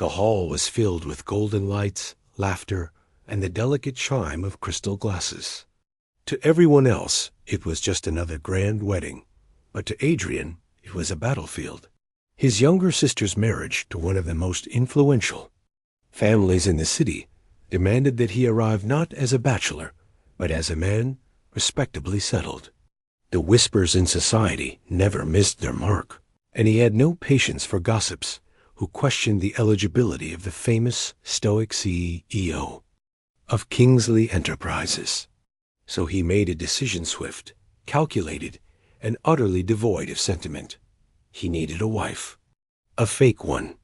The hall was filled with golden lights, laughter, and the delicate chime of crystal glasses. To everyone else, it was just another grand wedding, but to Adrian, it was a battlefield. His younger sister's marriage to one of the most influential families in the city demanded that he arrive not as a bachelor, but as a man respectably settled. The whispers in society never missed their mark, and he had no patience for gossips who questioned the eligibility of the famous Stoic CEO of Kingsley Enterprises. So he made a decision swift, calculated, and utterly devoid of sentiment. He needed a wife. A fake one.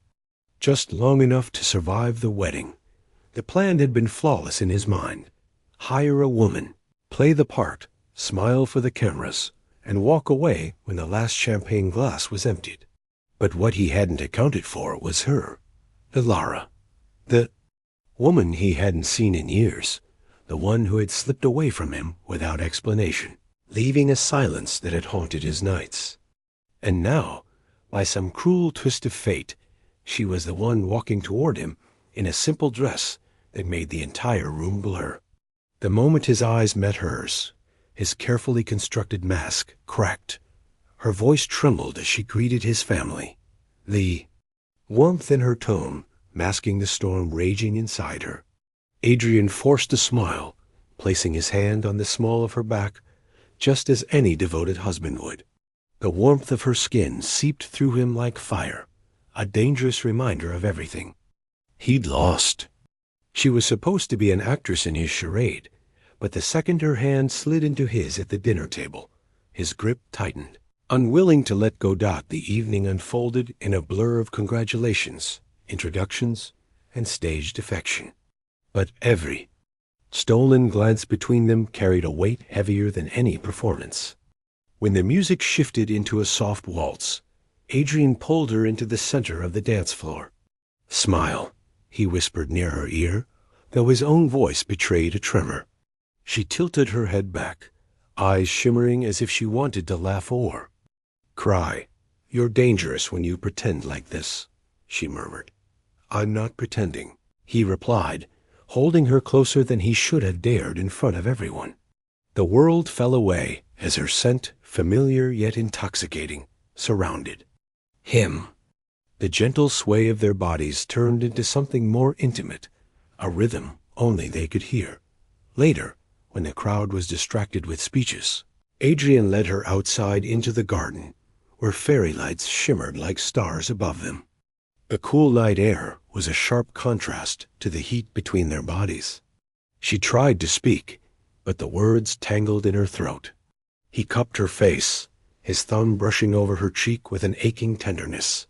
Just long enough to survive the wedding. The plan had been flawless in his mind. Hire a woman, play the part, smile for the cameras, and walk away when the last champagne glass was emptied. But what he hadn't accounted for was her, Ilara, the woman he hadn't seen in years, the one who had slipped away from him without explanation, leaving a silence that had haunted his nights. And now, by some cruel twist of fate, she was the one walking toward him in a simple dress that made the entire room blur. The moment his eyes met hers, his carefully constructed mask cracked. Her voice trembled as she greeted his family, the warmth in her tone masking the storm raging inside her. Adrian forced a smile, placing his hand on the small of her back, just as any devoted husband would. The warmth of her skin seeped through him like fire, a dangerous reminder of everything he'd lost. She was supposed to be an actress in his charade, but the second her hand slid into his at the dinner table, his grip tightened. Unwilling to let go, the evening unfolded in a blur of congratulations, introductions, and staged affection. But every stolen glance between them carried a weight heavier than any performance. When the music shifted into a soft waltz, Adrian pulled her into the center of the dance floor. "Smile," he whispered near her ear, though his own voice betrayed a tremor. She tilted her head back, eyes shimmering as if she wanted to laugh or cry. "You're dangerous when you pretend like this," she murmured. "I'm not pretending," he replied, holding her closer than he should have dared in front of everyone. The world fell away as her scent, familiar yet intoxicating, surrounded him. The gentle sway of their bodies turned into something more intimate, a rhythm only they could hear. Later, when the crowd was distracted with speeches, Adrian led her outside into the garden, where fairy lights shimmered like stars above them. The cool night air was a sharp contrast to the heat between their bodies. She tried to speak, but the words tangled in her throat. He cupped her face, his thumb brushing over her cheek with an aching tenderness.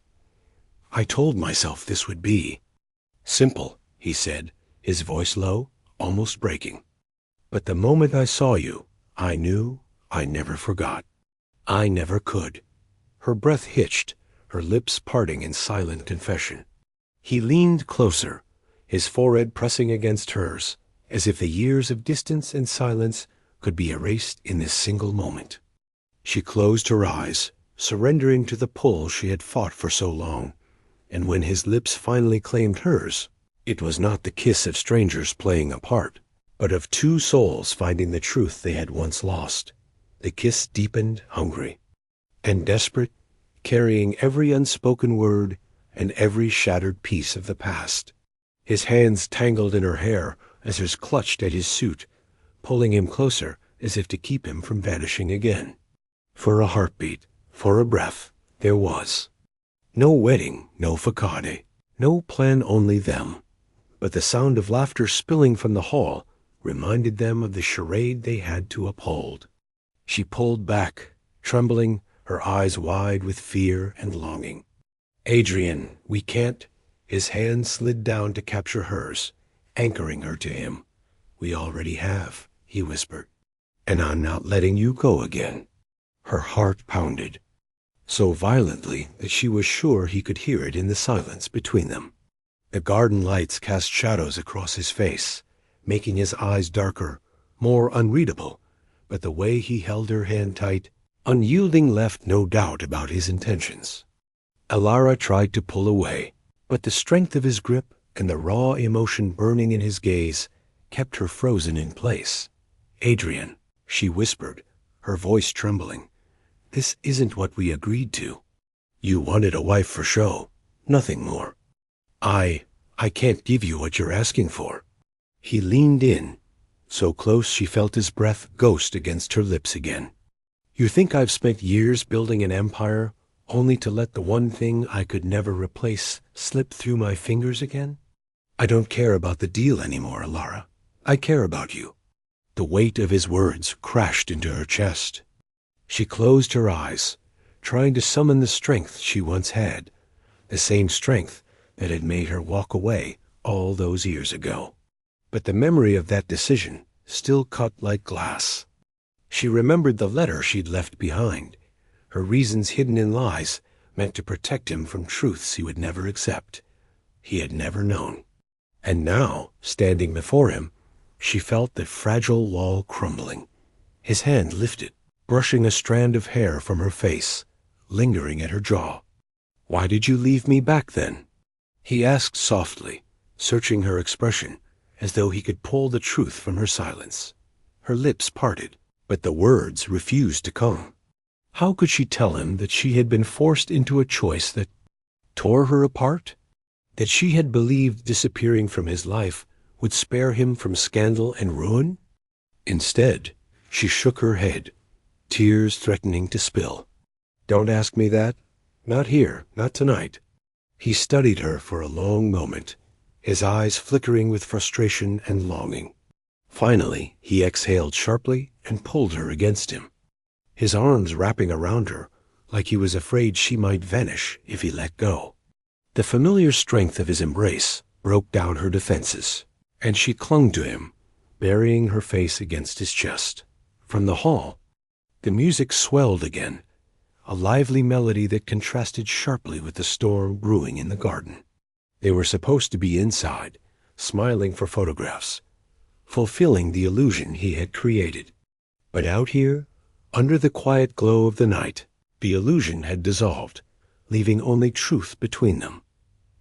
"I told myself this would be simple," he said, his voice low, almost breaking. "But the moment I saw you, I knew I never forgot. I never could." Her breath hitched, her lips parting in silent confession. He leaned closer, his forehead pressing against hers, as if the years of distance and silence could be erased in this single moment. She closed her eyes, surrendering to the pull she had fought for so long, and when his lips finally claimed hers, it was not the kiss of strangers playing a part, but of two souls finding the truth they had once lost. The kiss deepened, hungry and desperate, carrying every unspoken word and every shattered piece of the past. His hands tangled in her hair as hers clutched at his suit, pulling him closer as if to keep him from vanishing again. For a heartbeat, for a breath, there was no wedding, no facade, no plan, only them. But the sound of laughter spilling from the hall reminded them of the charade they had to uphold. She pulled back, trembling, her eyes wide with fear and longing. "Adrian, we can't." His hand slid down to capture hers, anchoring her to him. "We already have," he whispered. "And I'm not letting you go again." Her heart pounded, so violently that she was sure he could hear it in the silence between them. The garden lights cast shadows across his face, making his eyes darker, more unreadable, but the way he held her hand tight, unyielding, left no doubt about his intentions. Ilara tried to pull away, But the strength of his grip and the raw emotion burning in his gaze kept her frozen in place. "Adrian," she whispered, her voice trembling, "this isn't what we agreed to. You wanted a wife for show, nothing more. I can't give you what you're asking for." He leaned in, so close she felt his breath ghost against her lips again. "You think I've spent years building an empire, only to let the one thing I could never replace slip through my fingers again? I don't care about the deal anymore, Alara. I care about you." The weight of his words crashed into her chest. She closed her eyes, trying to summon the strength she once had, the same strength that had made her walk away all those years ago. But the memory of that decision still cut like glass. She remembered the letter she'd left behind, her reasons hidden in lies meant to protect him from truths he would never accept, he had never known. And now, standing before him, she felt the fragile wall crumbling. His hand lifted, brushing a strand of hair from her face, lingering at her jaw. "Why did you leave me back then?" he asked softly, searching her expression as though he could pull the truth from her silence. Her lips parted, but the words refused to come. How could she tell him that she had been forced into a choice that tore her apart? That she had believed disappearing from his life would spare him from scandal and ruin? Instead, she shook her head, tears threatening to spill. "Don't ask me that. Not here, not tonight." He studied her for a long moment, his eyes flickering with frustration and longing. Finally, he exhaled sharply and pulled her against him, his arms wrapping around her like he was afraid she might vanish if he let go. The familiar strength of his embrace broke down her defenses, and she clung to him, burying her face against his chest. From the hall, the music swelled again, a lively melody that contrasted sharply with the storm brewing in the garden. They were supposed to be inside, smiling for photographs, fulfilling the illusion he had created. But out here, under the quiet glow of the night, the illusion had dissolved, leaving only truth between them.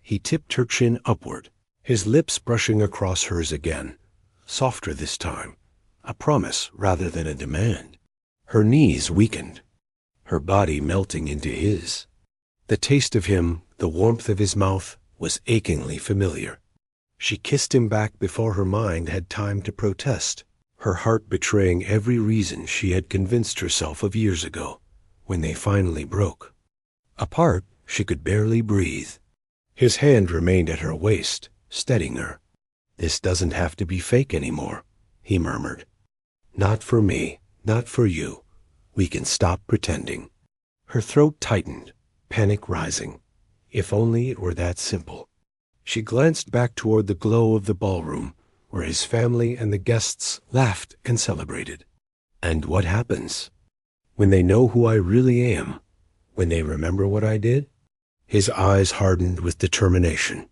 He tipped her chin upward, his lips brushing across hers again, softer this time, a promise rather than a demand. Her knees weakened, her body melting into his. The taste of him, the warmth of his mouth, was achingly familiar. She kissed him back before her mind had time to protest, her heart betraying every reason she had convinced herself of years ago, when they finally broke. Apart, she could barely breathe. His hand remained at her waist, steadying her. "This doesn't have to be fake anymore," he murmured. "Not for me, not for you. We can stop pretending." Her throat tightened, panic rising. If only it were that simple. She glanced back toward the glow of the ballroom, where his family and the guests laughed and celebrated. "And what happens? When they know who I really am? When they remember what I did?" His eyes hardened with determination.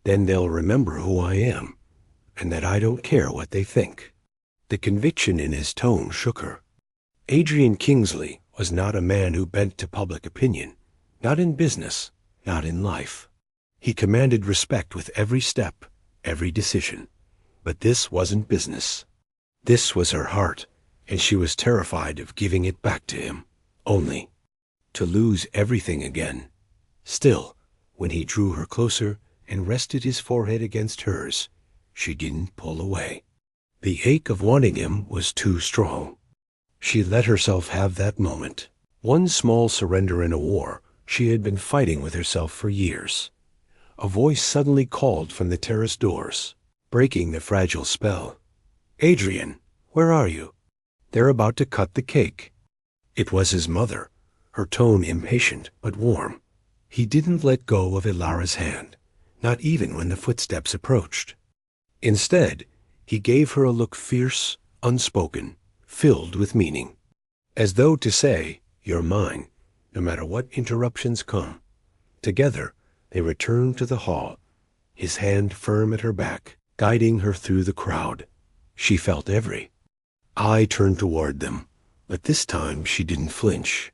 "Then they'll remember who I am, and that I don't care what they think." The conviction in his tone shook her. Adrian Kingsley was not a man who bent to public opinion, not in business, not in life. He commanded respect with every step, every decision. But this wasn't business. This was her heart, and she was terrified of giving it back to him. Only to lose everything again. Still, when he drew her closer and rested his forehead against hers, she didn't pull away. The ache of wanting him was too strong. She let herself have that moment. One small surrender in a war she had been fighting with herself for years. A voice suddenly called from the terrace doors, breaking the fragile spell. "Adrian, where are you?" "They're about to cut the cake." It was his mother, her tone impatient but warm. He didn't let go of Ilara's hand, not even when the footsteps approached. Instead, he gave her a look fierce, unspoken, filled with meaning, as though to say, "You're mine, no matter what interruptions come." Together, they returned to the hall, his hand firm at her back, guiding her through the crowd. She felt every eye turned toward them, but this time she didn't flinch.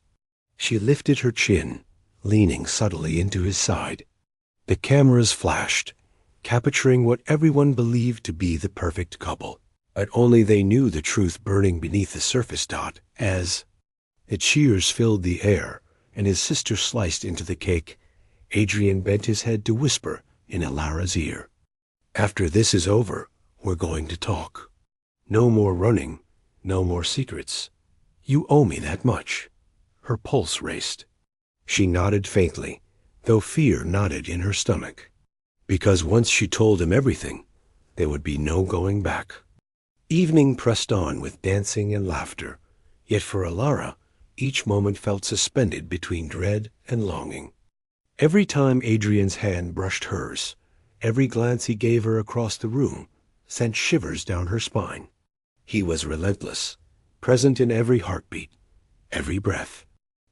She lifted her chin, leaning subtly into his side. The cameras flashed, capturing what everyone believed to be the perfect couple. But only they knew the truth burning beneath the surface. As the cheers filled the air and his sister sliced into the cake, Adrian bent his head to whisper in Ilara's ear, "After this is over, we're going to talk. No more running, no more secrets. You owe me that much." Her pulse raced. She nodded faintly, though fear knotted in her stomach. Because once she told him everything, there would be no going back. Evening pressed on with dancing and laughter, yet for Ilara, each moment felt suspended between dread and longing. Every time Adrian's hand brushed hers, every glance he gave her across the room sent shivers down her spine. He was relentless, present in every heartbeat, every breath.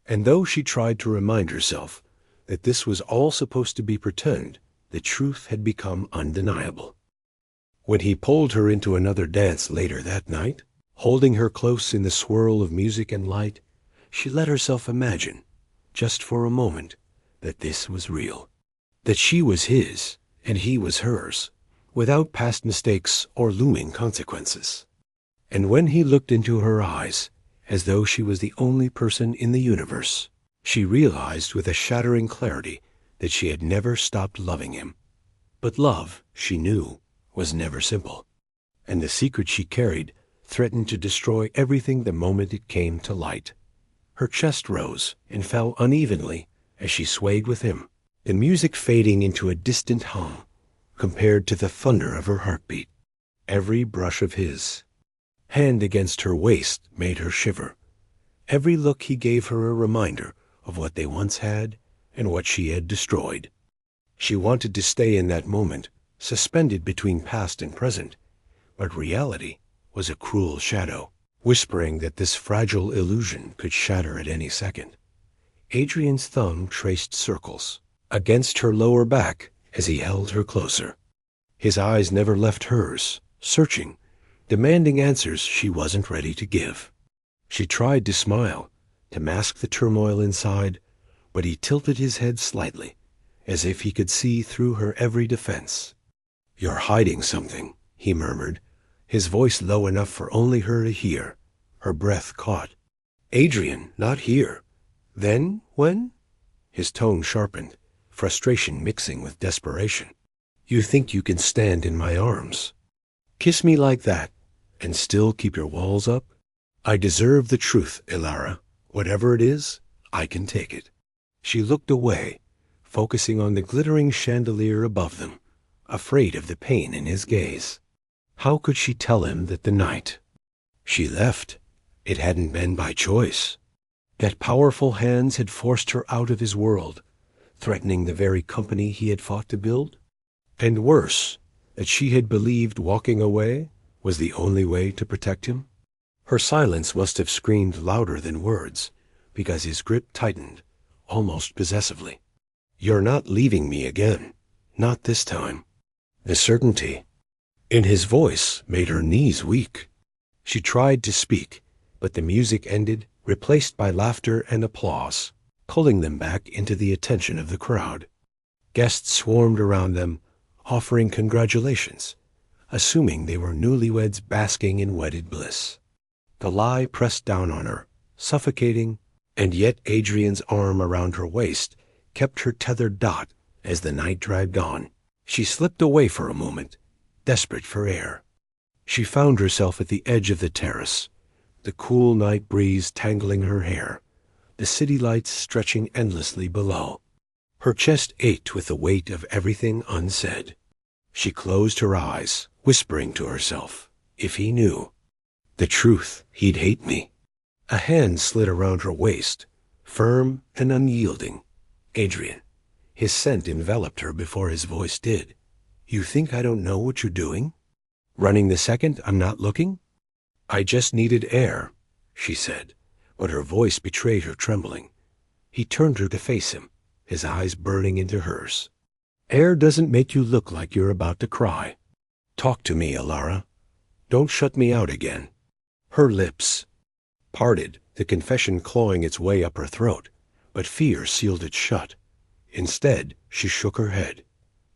And though she tried to remind herself that this was all supposed to be pretend, the truth had become undeniable. When he pulled her into another dance later that night, holding her close in the swirl of music and light, she let herself imagine, just for a moment, that this was real. That she was his and he was hers, without past mistakes or looming consequences. And when he looked into her eyes, as though she was the only person in the universe, she realized with a shattering clarity that she had never stopped loving him. But love, she knew, was never simple, and the secret she carried threatened to destroy everything the moment it came to light. Her chest rose and fell unevenly as she swayed with him, the music fading into a distant hum compared to the thunder of her heartbeat. Every brush of his hand against her waist made her shiver. Every look he gave her a reminder of what they once had and what she had destroyed. She wanted to stay in that moment, suspended between past and present, but reality was a cruel shadow, whispering that this fragile illusion could shatter at any second. Adrian's thumb traced circles against her lower back as he held her closer. His eyes never left hers, searching, demanding answers she wasn't ready to give. She tried to smile, to mask the turmoil inside, but he tilted his head slightly, as if he could see through her every defense. "You're hiding something," he murmured, his voice low enough for only her to hear. Her breath caught. "Adrian, not here. Then when?" His tone sharpened, frustration mixing with desperation. "You think you can stand in my arms, kiss me like that, and still keep your walls up? I deserve the truth, Ilara. Whatever it is, I can take it." She looked away, focusing on the glittering chandelier above them, afraid of the pain in his gaze. How could she tell him that the night she left, it hadn't been by choice? That powerful hands had forced her out of his world, threatening the very company he had fought to build? And worse, that she had believed walking away was the only way to protect him? Her silence must have screamed louder than words, because his grip tightened, almost possessively. "You're not leaving me again. Not this time." The certainty in his voice made her knees weak. She tried to speak, but the music ended, replaced by laughter and applause, pulling them back into the attention of the crowd. Guests swarmed around them, offering congratulations, assuming they were newlyweds basking in wedded bliss. The lie pressed down on her, suffocating, and yet Adrian's arm around her waist kept her tethered as the night dragged on. She slipped away for a moment, desperate for air. She found herself at the edge of the terrace, the cool night breeze tangling her hair, the city lights stretching endlessly below. Her chest ached with the weight of everything unsaid. She closed her eyes, whispering to herself, if he knew the truth, he'd hate me. A hand slid around her waist, firm and unyielding. "Adrian." His scent enveloped her before his voice did. "You think I don't know what you're doing? Running the second I'm not looking?" "I just needed air," she said, but her voice betrayed her trembling. He turned her to face him, his eyes burning into hers. "Air doesn't make you look like you're about to cry. Talk to me, Ilara. Don't shut me out again." Her lips parted, the confession clawing its way up her throat, but fear sealed it shut. Instead, she shook her head.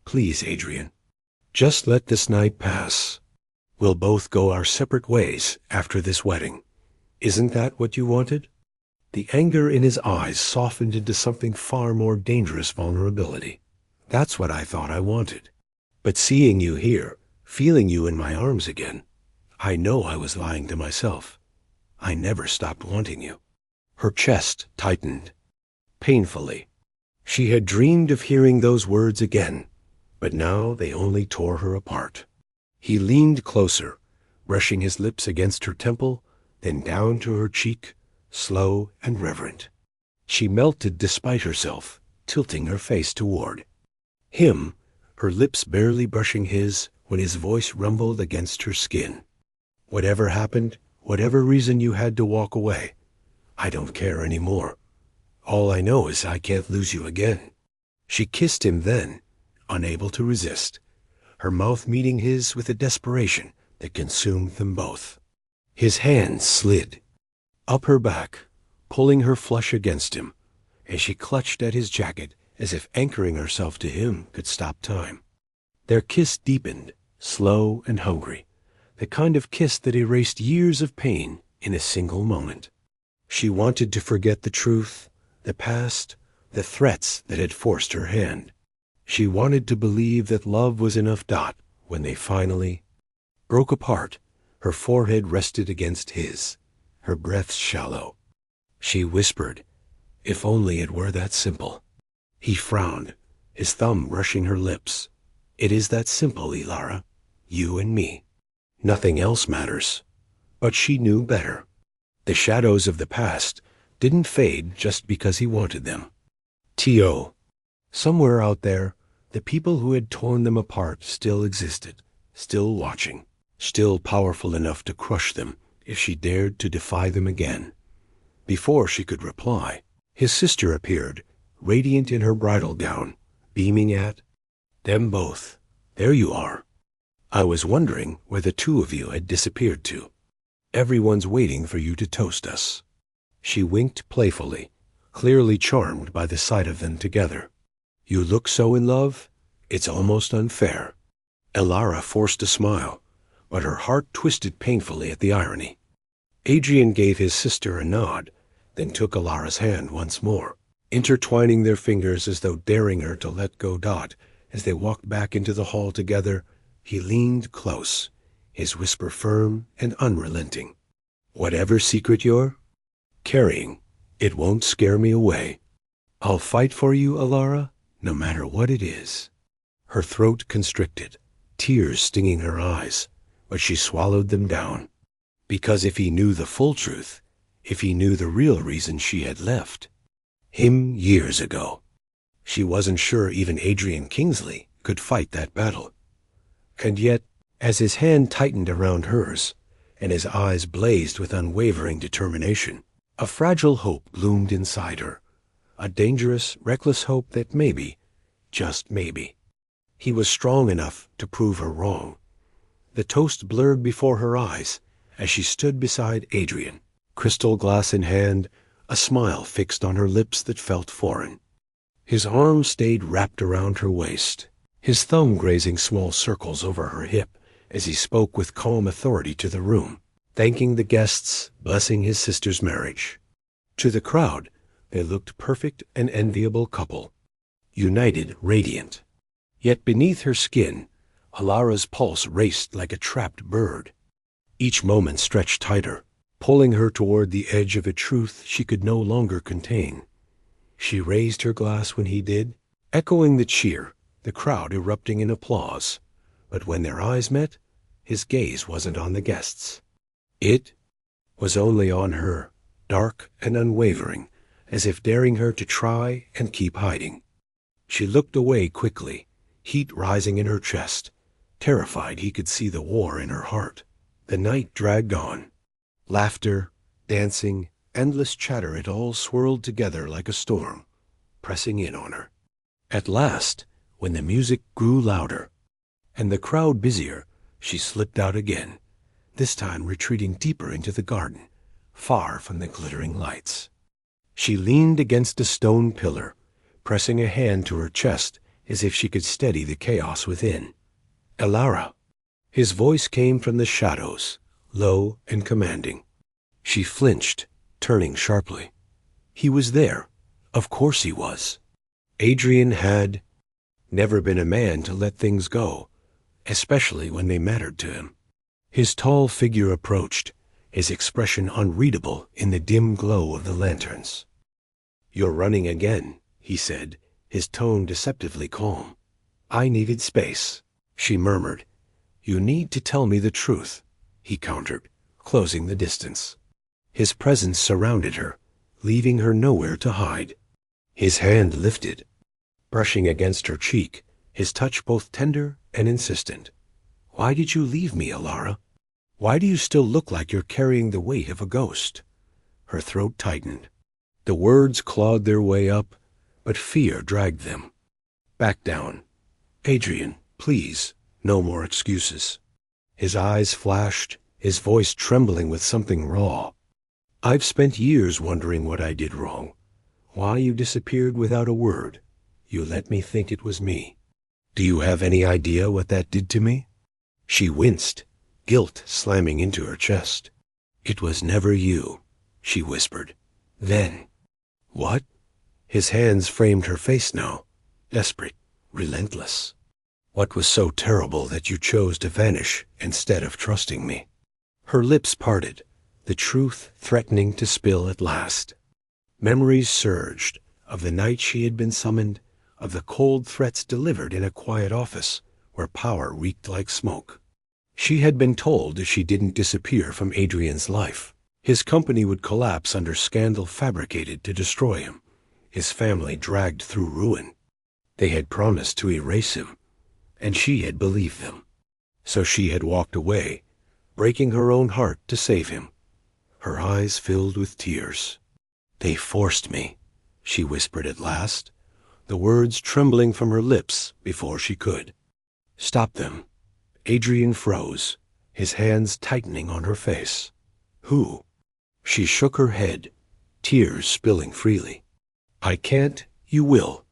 Please, Adrian, just let this night pass. We'll both go our separate ways after this wedding. Isn't that what you wanted? The anger in his eyes softened into something far more dangerous vulnerability. That's what I thought I wanted. But seeing you here, feeling you in my arms again, I know I was lying to myself. I never stopped wanting you. Her chest tightened. Painfully. She had dreamed of hearing those words again, but now they only tore her apart. He leaned closer, brushing his lips against her temple, then down to her cheek, slow and reverent. She melted despite herself, tilting her face toward him, her lips barely brushing his when his voice rumbled against her skin. Whatever happened, whatever reason you had to walk away, I don't care anymore. All I know is I can't lose you again. She kissed him then, unable to resist, her mouth meeting his with a desperation that consumed them both. His hands slid up her back, pulling her flush against him, as she clutched at his jacket as if anchoring herself to him could stop time. Their kiss deepened, slow and hungry, the kind of kiss that erased years of pain in a single moment. She wanted to forget the truth, the past, the threats that had forced her hand. She wanted to believe that love was enough. When they finally broke apart, her forehead rested against his, her breath shallow. She whispered, if only it were that simple. He frowned, his thumb brushing her lips. It is that simple, Ilara. You and me. Nothing else matters. But she knew better. The shadows of the past didn't fade just because he wanted them. T.O. Somewhere out there, the people who had torn them apart still existed, still watching, still powerful enough to crush them if she dared to defy them again. Before she could reply, his sister appeared, radiant in her bridal gown, beaming at them both. There you are. I was wondering where the two of you had disappeared to. Everyone's waiting for you to toast us. She winked playfully, clearly charmed by the sight of them together. You look so in love, it's almost unfair. Ilara forced a smile, but her heart twisted painfully at the irony. Adrian gave his sister a nod, then took Ilara's hand once more, intertwining their fingers as though daring her to let go. As they walked back into the hall together, he leaned close, his whisper firm and unrelenting. Whatever secret you're carrying, it won't scare me away. I'll fight for you, Ilara, no matter what it is. Her throat constricted, tears stinging her eyes, but she swallowed them down. Because if he knew the full truth, if he knew the real reason she had left him years ago, she wasn't sure even Adrian Kingsley could fight that battle. And yet, as his hand tightened around hers, and his eyes blazed with unwavering determination, a fragile hope bloomed inside her, a dangerous, reckless hope that maybe, just maybe, he was strong enough to prove her wrong. The toast blurred before her eyes as she stood beside Adrian, crystal glass in hand, a smile fixed on her lips that felt foreign. His arm stayed wrapped around her waist, his thumb grazing small circles over her hip as he spoke with calm authority to the room, thanking the guests, blessing his sister's marriage. To the crowd, they looked perfect an enviable couple, united, radiant. Yet beneath her skin, Ilara's pulse raced like a trapped bird. Each moment stretched tighter, pulling her toward the edge of a truth she could no longer contain. She raised her glass when he did, echoing the cheer, the crowd erupting in applause. But when their eyes met, his gaze wasn't on the guests. It was only on her, dark and unwavering, as if daring her to try and keep hiding. She looked away quickly, heat rising in her chest, terrified he could see the war in her heart. The night dragged on. Laughter, dancing, endless chatter, it all swirled together like a storm, pressing in on her. At last, when the music grew louder, and the crowd busier, she slipped out again, this time retreating deeper into the garden, far from the glittering lights. She leaned against a stone pillar, pressing a hand to her chest as if she could steady the chaos within. "Elara." His voice came from the shadows, low and commanding. She flinched, turning sharply. He was there. Of course he was. Adrian had never been a man to let things go, especially when they mattered to him. His tall figure approached, his expression unreadable in the dim glow of the lanterns. "You're running again," he said, his tone deceptively calm. "I needed space," she murmured. "You need to tell me the truth," he countered, closing the distance. His presence surrounded her, leaving her nowhere to hide. His hand lifted, brushing against her cheek, his touch both tender and insistent. "Why did you leave me, Elara? Why do you still look like you're carrying the weight of a ghost?" Her throat tightened. The words clawed their way up, but fear dragged them. "Back down. Adrian, please, no more excuses." His eyes flashed, his voice trembling with something raw. "I've spent years wondering what I did wrong. Why you disappeared without a word. You let me think it was me. Do you have any idea what that did to me?" She winced, guilt slamming into her chest. "It was never you," she whispered. "Then." "What?" His hands framed her face now, desperate, relentless. "What was so terrible that you chose to vanish instead of trusting me?" Her lips parted, the truth threatening to spill at last. Memories surged, of the night she had been summoned, of the cold threats delivered in a quiet office where power reeked like smoke. She had been told if she didn't disappear from Adrian's life, his company would collapse under scandal fabricated to destroy him, his family dragged through ruin. They had promised to erase him, and she had believed them. So she had walked away, breaking her own heart to save him. Her eyes filled with tears. "They forced me," she whispered at last, the words trembling from her lips before she could. "Stop them." Adrian froze, his hands tightening on her face. "Who?" She shook her head, tears spilling freely. "I can't. You will."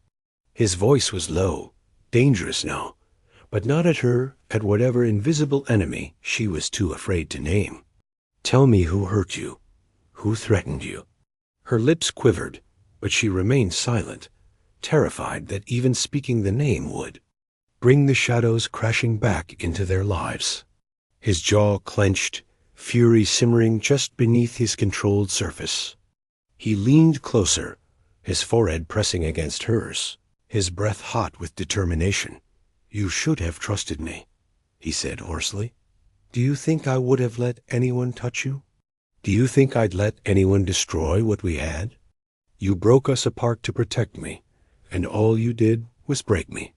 His voice was low, dangerous now, but not at her, at whatever invisible enemy she was too afraid to name. "Tell me who hurt you, who threatened you." Her lips quivered, but she remained silent, terrified that even speaking the name would bring the shadows crashing back into their lives. His jaw clenched, fury simmering just beneath his controlled surface. He leaned closer, his forehead pressing against hers, his breath hot with determination. "You should have trusted me," he said hoarsely. "Do you think I would have let anyone touch you? Do you think I'd let anyone destroy what we had? You broke us apart to protect me, and all you did was break me."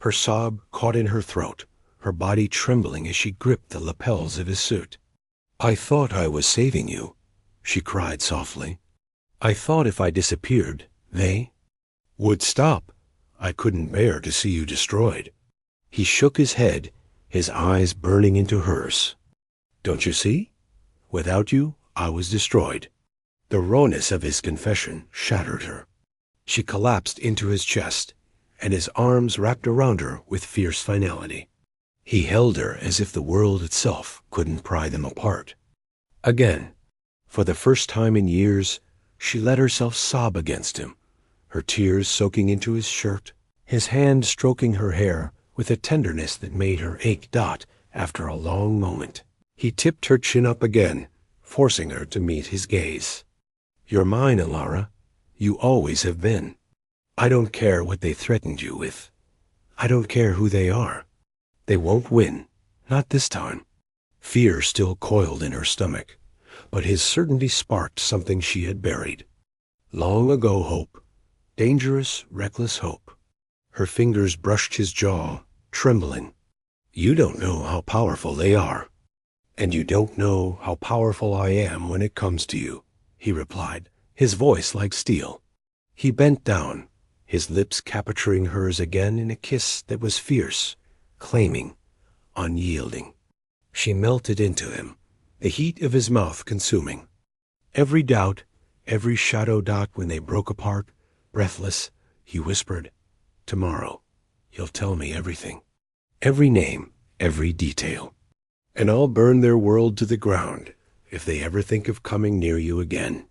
Her sob caught in her throat, her body trembling as she gripped the lapels of his suit. "I thought I was saving you," she cried softly. "I thought if I disappeared, they would stop. I couldn't bear to see you destroyed." He shook his head, his eyes burning into hers. "Don't you see? Without you, I was destroyed." The rawness of his confession shattered her. She collapsed into his chest, and his arms wrapped around her with fierce finality. He held her as if the world itself couldn't pry them apart. Again, for the first time in years, she let herself sob against him, her tears soaking into his shirt, his hand stroking her hair with a tenderness that made her ache after a long moment. He tipped her chin up again, forcing her to meet his gaze. "You're mine, Elara. You always have been. I don't care what they threatened you with. I don't care who they are. They won't win. Not this time." Fear still coiled in her stomach, but his certainty sparked something she had buried. Long ago hope. Dangerous, reckless hope. Her fingers brushed his jaw, trembling. "You don't know how powerful they are. And you don't know how powerful I am when it comes to you," he replied, his voice like steel. He bent down, his lips capturing hers again in a kiss that was fierce, claiming, unyielding. She melted into him, the heat of his mouth consuming. Every doubt, every shadow dot when they broke apart, breathless, he whispered. "Tomorrow, you'll tell me everything. Every name, every detail. And I'll burn their world to the ground if they ever think of coming near you again."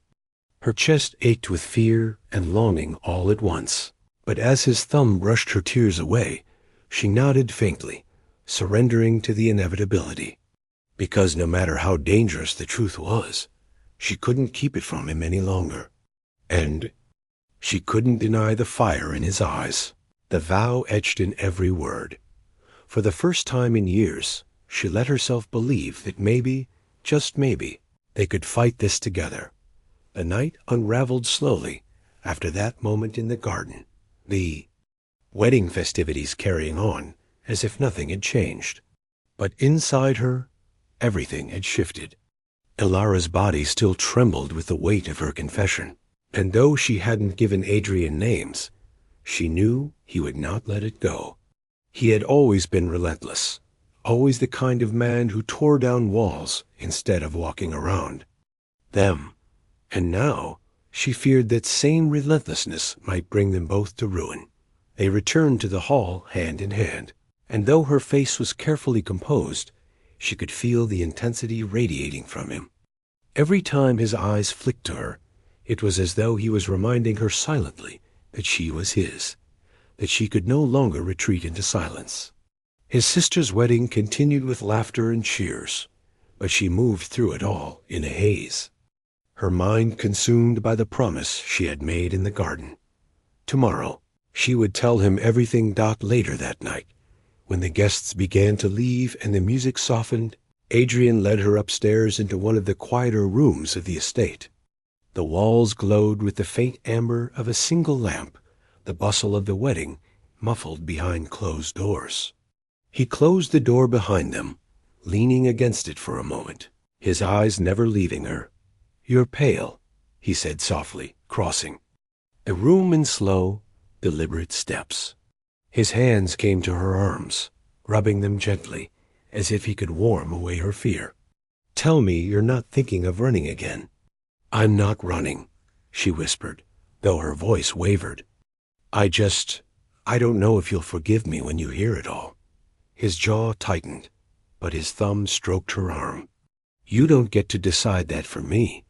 Her chest ached with fear and longing all at once. But as his thumb brushed her tears away, she nodded faintly, surrendering to the inevitability. Because no matter how dangerous the truth was, she couldn't keep it from him any longer. And she couldn't deny the fire in his eyes, the vow etched in every word. For the first time in years, she let herself believe that maybe, just maybe, they could fight this together. The night unraveled slowly after that moment in the garden, the wedding festivities carrying on as if nothing had changed. But inside her, everything had shifted. Ilara's body still trembled with the weight of her confession, and though she hadn't given Adrian names, she knew he would not let it go. He had always been relentless, always the kind of man who tore down walls instead of walking around them. And now she feared that same relentlessness might bring them both to ruin. They returned to the hall hand in hand, and though her face was carefully composed, she could feel the intensity radiating from him. Every time his eyes flicked to her, it was as though he was reminding her silently that she was his, that she could no longer retreat into silence. His sister's wedding continued with laughter and cheers, but she moved through it all in a haze, her mind consumed by the promise she had made in the garden. Tomorrow, she would tell him everything. Later that night, when the guests began to leave and the music softened, Adrian led her upstairs into one of the quieter rooms of the estate. The walls glowed with the faint amber of a single lamp, the bustle of the wedding muffled behind closed doors. He closed the door behind them, leaning against it for a moment, his eyes never leaving her. "You're pale," he said softly, crossing a room in slow, deliberate steps. His hands came to her arms, rubbing them gently, as if he could warm away her fear. "Tell me you're not thinking of running again." "I'm not running," she whispered, though her voice wavered. I don't know if you'll forgive me when you hear it all." His jaw tightened, but his thumb stroked her arm. "You don't get to decide that for me.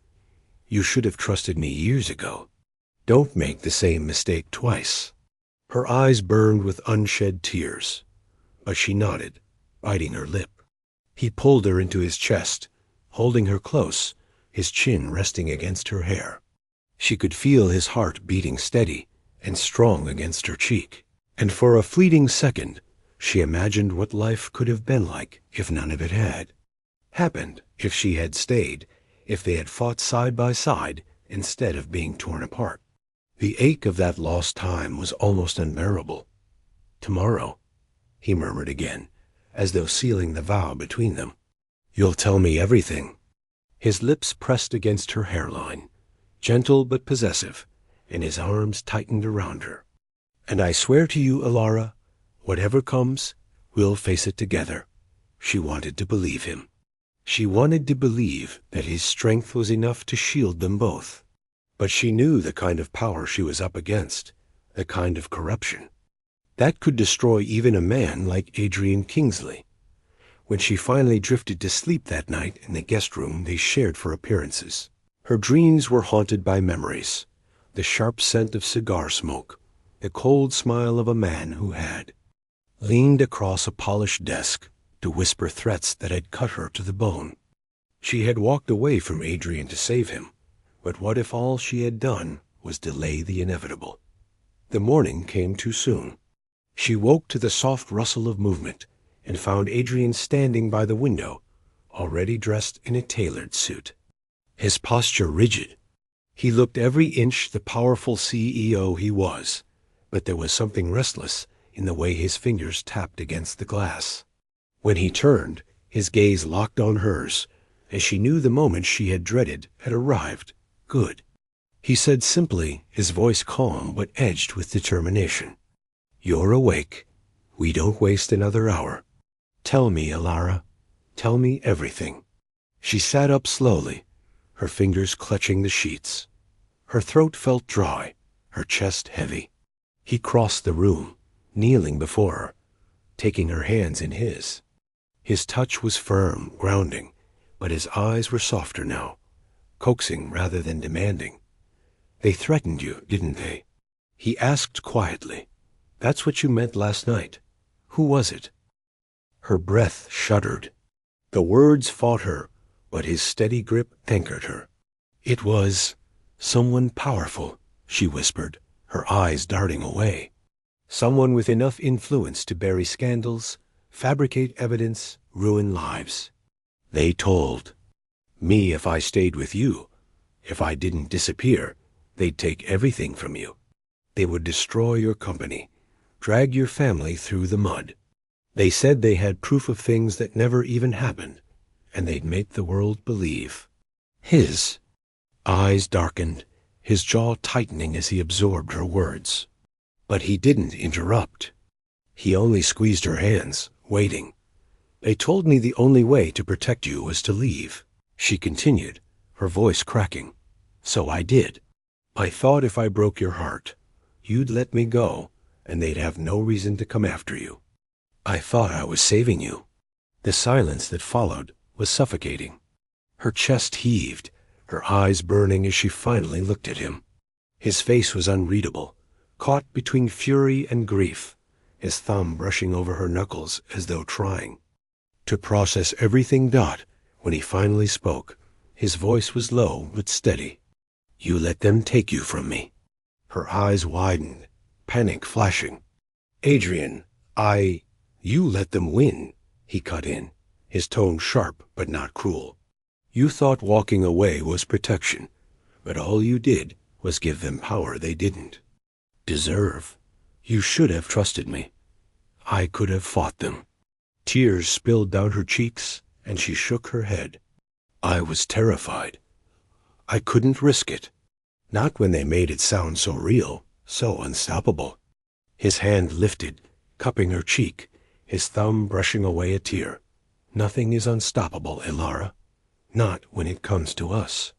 You should have trusted me years ago. Don't make the same mistake twice." Her eyes burned with unshed tears, but she nodded, biting her lip. He pulled her into his chest, holding her close, his chin resting against her hair. She could feel his heart beating steady and strong against her cheek, and for a fleeting second she imagined what life could have been like if none of it had happened, if she had stayed, if they had fought side by side instead of being torn apart. The ache of that lost time was almost unbearable. "Tomorrow," he murmured again, as though sealing the vow between them. "You'll tell me everything." His lips pressed against her hairline, gentle but possessive, and his arms tightened around her. "And I swear to you, Ilara, whatever comes, we'll face it together." She wanted to believe him. She wanted to believe that his strength was enough to shield them both. But she knew the kind of power she was up against, the kind of corruption that could destroy even a man like Adrian Kingsley. When she finally drifted to sleep that night in the guest room they shared for appearances, her dreams were haunted by memories, the sharp scent of cigar smoke, the cold smile of a man who had leaned across a polished desk to whisper threats that had cut her to the bone. She had walked away from Adrian to save him, but what if all she had done was delay the inevitable? The morning came too soon. She woke to the soft rustle of movement and found Adrian standing by the window, already dressed in a tailored suit, his posture rigid. He looked every inch the powerful CEO he was, but there was something restless in the way his fingers tapped against the glass. When he turned, his gaze locked on hers, as she knew the moment she had dreaded had arrived. "Good," he said simply, his voice calm but edged with determination. "You're awake. We don't waste another hour. Tell me, Ilara. Tell me everything." She sat up slowly, her fingers clutching the sheets. Her throat felt dry, her chest heavy. He crossed the room, kneeling before her, taking her hands in his. His touch was firm, grounding, but his eyes were softer now, coaxing rather than demanding. They threatened you, didn't they? He asked quietly. That's what you meant last night. Who was it? Her breath shuddered. The words fought her, but his steady grip anchored her. It was someone powerful, she whispered, her eyes darting away. Someone with enough influence to bury scandals, fabricate evidence, ruin lives. They told me if I stayed with you, if I didn't disappear, they'd take everything from you. They would destroy your company, drag your family through the mud. They said they had proof of things that never even happened, and they'd make the world believe. His eyes darkened, his jaw tightening as he absorbed her words. But he didn't interrupt. He only squeezed her hands, waiting. They told me the only way to protect you was to leave, she continued, her voice cracking. So I did. I thought if I broke your heart, you'd let me go, and they'd have no reason to come after you. I thought I was saving you. The silence that followed was suffocating. Her chest heaved, her eyes burning as she finally looked at him. His face was unreadable, caught between fury and grief, his thumb brushing over her knuckles as though trying to process everything. When he finally spoke, his voice was low but steady. You let them take you from me. Her eyes widened, panic flashing. Adrian, you let them win, he cut in, his tone sharp but not cruel. You thought walking away was protection, but all you did was give them power they didn't deserve. You should have trusted me. I could have fought them. Tears spilled down her cheeks, and she shook her head. I was terrified. I couldn't risk it. Not when they made it sound so real, so unstoppable. His hand lifted, cupping her cheek, his thumb brushing away a tear. Nothing is unstoppable, Elara. Not when it comes to us.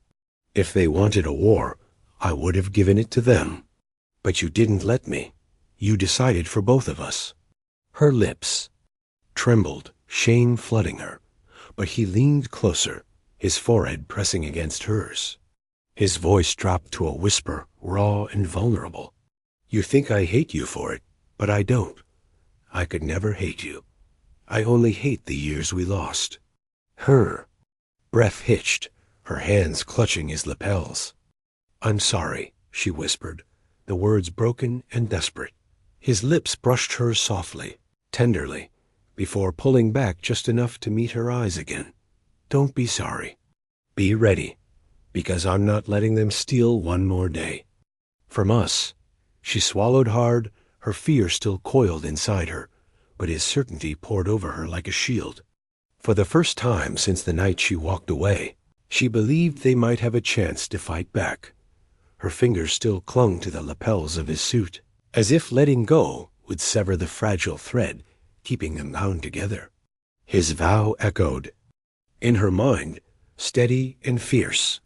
If they wanted a war, I would have given it to them. But you didn't let me. You decided for both of us. Her lips trembled, shame flooding her, but he leaned closer, his forehead pressing against hers. His voice dropped to a whisper, raw and vulnerable. You think I hate you for it, but I don't. I could never hate you. I only hate the years we lost. Her breath hitched, her hands clutching his lapels. I'm sorry, she whispered, the words broken and desperate. His lips brushed hers softly, tenderly, before pulling back just enough to meet her eyes again. Don't be sorry. Be ready, because I'm not letting them steal one more day. From us. She swallowed hard, her fear still coiled inside her, but his certainty poured over her like a shield. For the first time since the night she walked away, she believed they might have a chance to fight back. Her fingers still clung to the lapels of his suit, as if letting go would sever the fragile thread, keeping them bound together. His vow echoed in her mind, steady and fierce,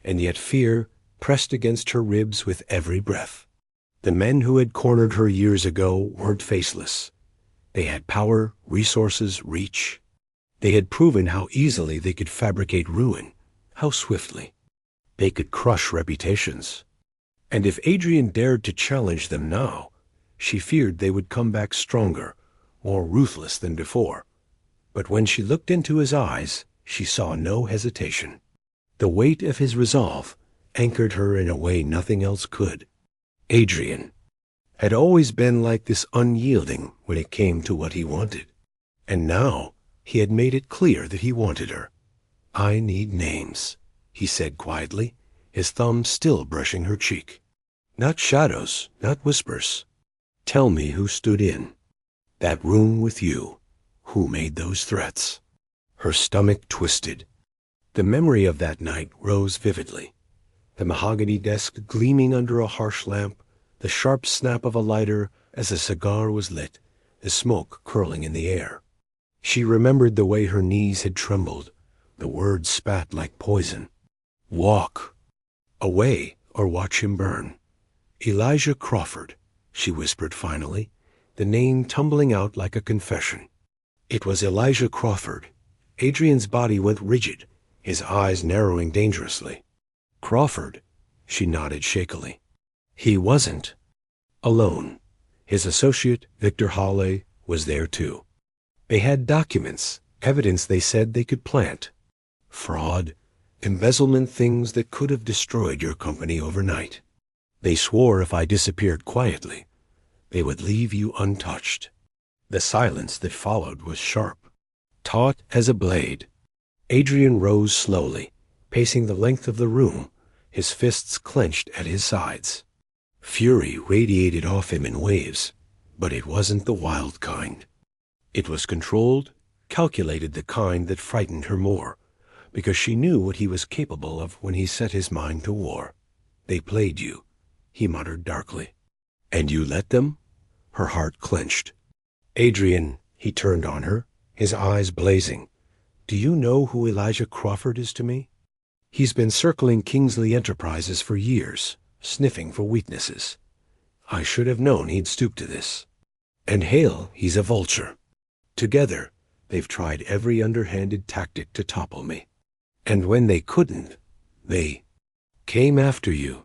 and yet fear pressed against her ribs with every breath. The men who had cornered her years ago weren't faceless. They had power, resources, reach. They had proven how easily they could fabricate ruin, how swiftly. They could crush reputations. And if Adrian dared to challenge them now, she feared they would come back stronger, more ruthless than before. But when she looked into his eyes, she saw no hesitation. The weight of his resolve anchored her in a way nothing else could. Adrian had always been like this, unyielding when it came to what he wanted. And now he had made it clear that he wanted her. I need names, he said quietly, his thumb still brushing her cheek. Not shadows, not whispers. Tell me who stood in that room with you, who made those threats. Her stomach twisted. The memory of that night rose vividly. The mahogany desk gleaming under a harsh lamp, the sharp snap of a lighter as a cigar was lit, the smoke curling in the air. She remembered the way her knees had trembled, the words spat like poison. Walk away or watch him burn. Elijah Crawford, she whispered finally, the name tumbling out like a confession. It was Elijah Crawford. Adrian's body went rigid, his eyes narrowing dangerously. Crawford, she nodded shakily. He wasn't alone. His associate, Victor Hawley, was there too. They had documents, evidence they said they could plant. Fraud, embezzlement, things that could have destroyed your company overnight. They swore if I disappeared quietly, they would leave you untouched. The silence that followed was sharp, taut as a blade. Adrian rose slowly, pacing the length of the room, his fists clenched at his sides. Fury radiated off him in waves, but it wasn't the wild kind. It was controlled, calculated, the kind that frightened her more, because she knew what he was capable of when he set his mind to war. They played you, he muttered darkly. And you let them? Her heart clenched. Adrian, he turned on her, his eyes blazing. Do you know who Elijah Crawford is to me? He's been circling Kingsley Enterprises for years, sniffing for weaknesses. I should have known he'd stoop to this. And Hale, he's a vulture. Together, they've tried every underhanded tactic to topple me. And when they couldn't, they came after you.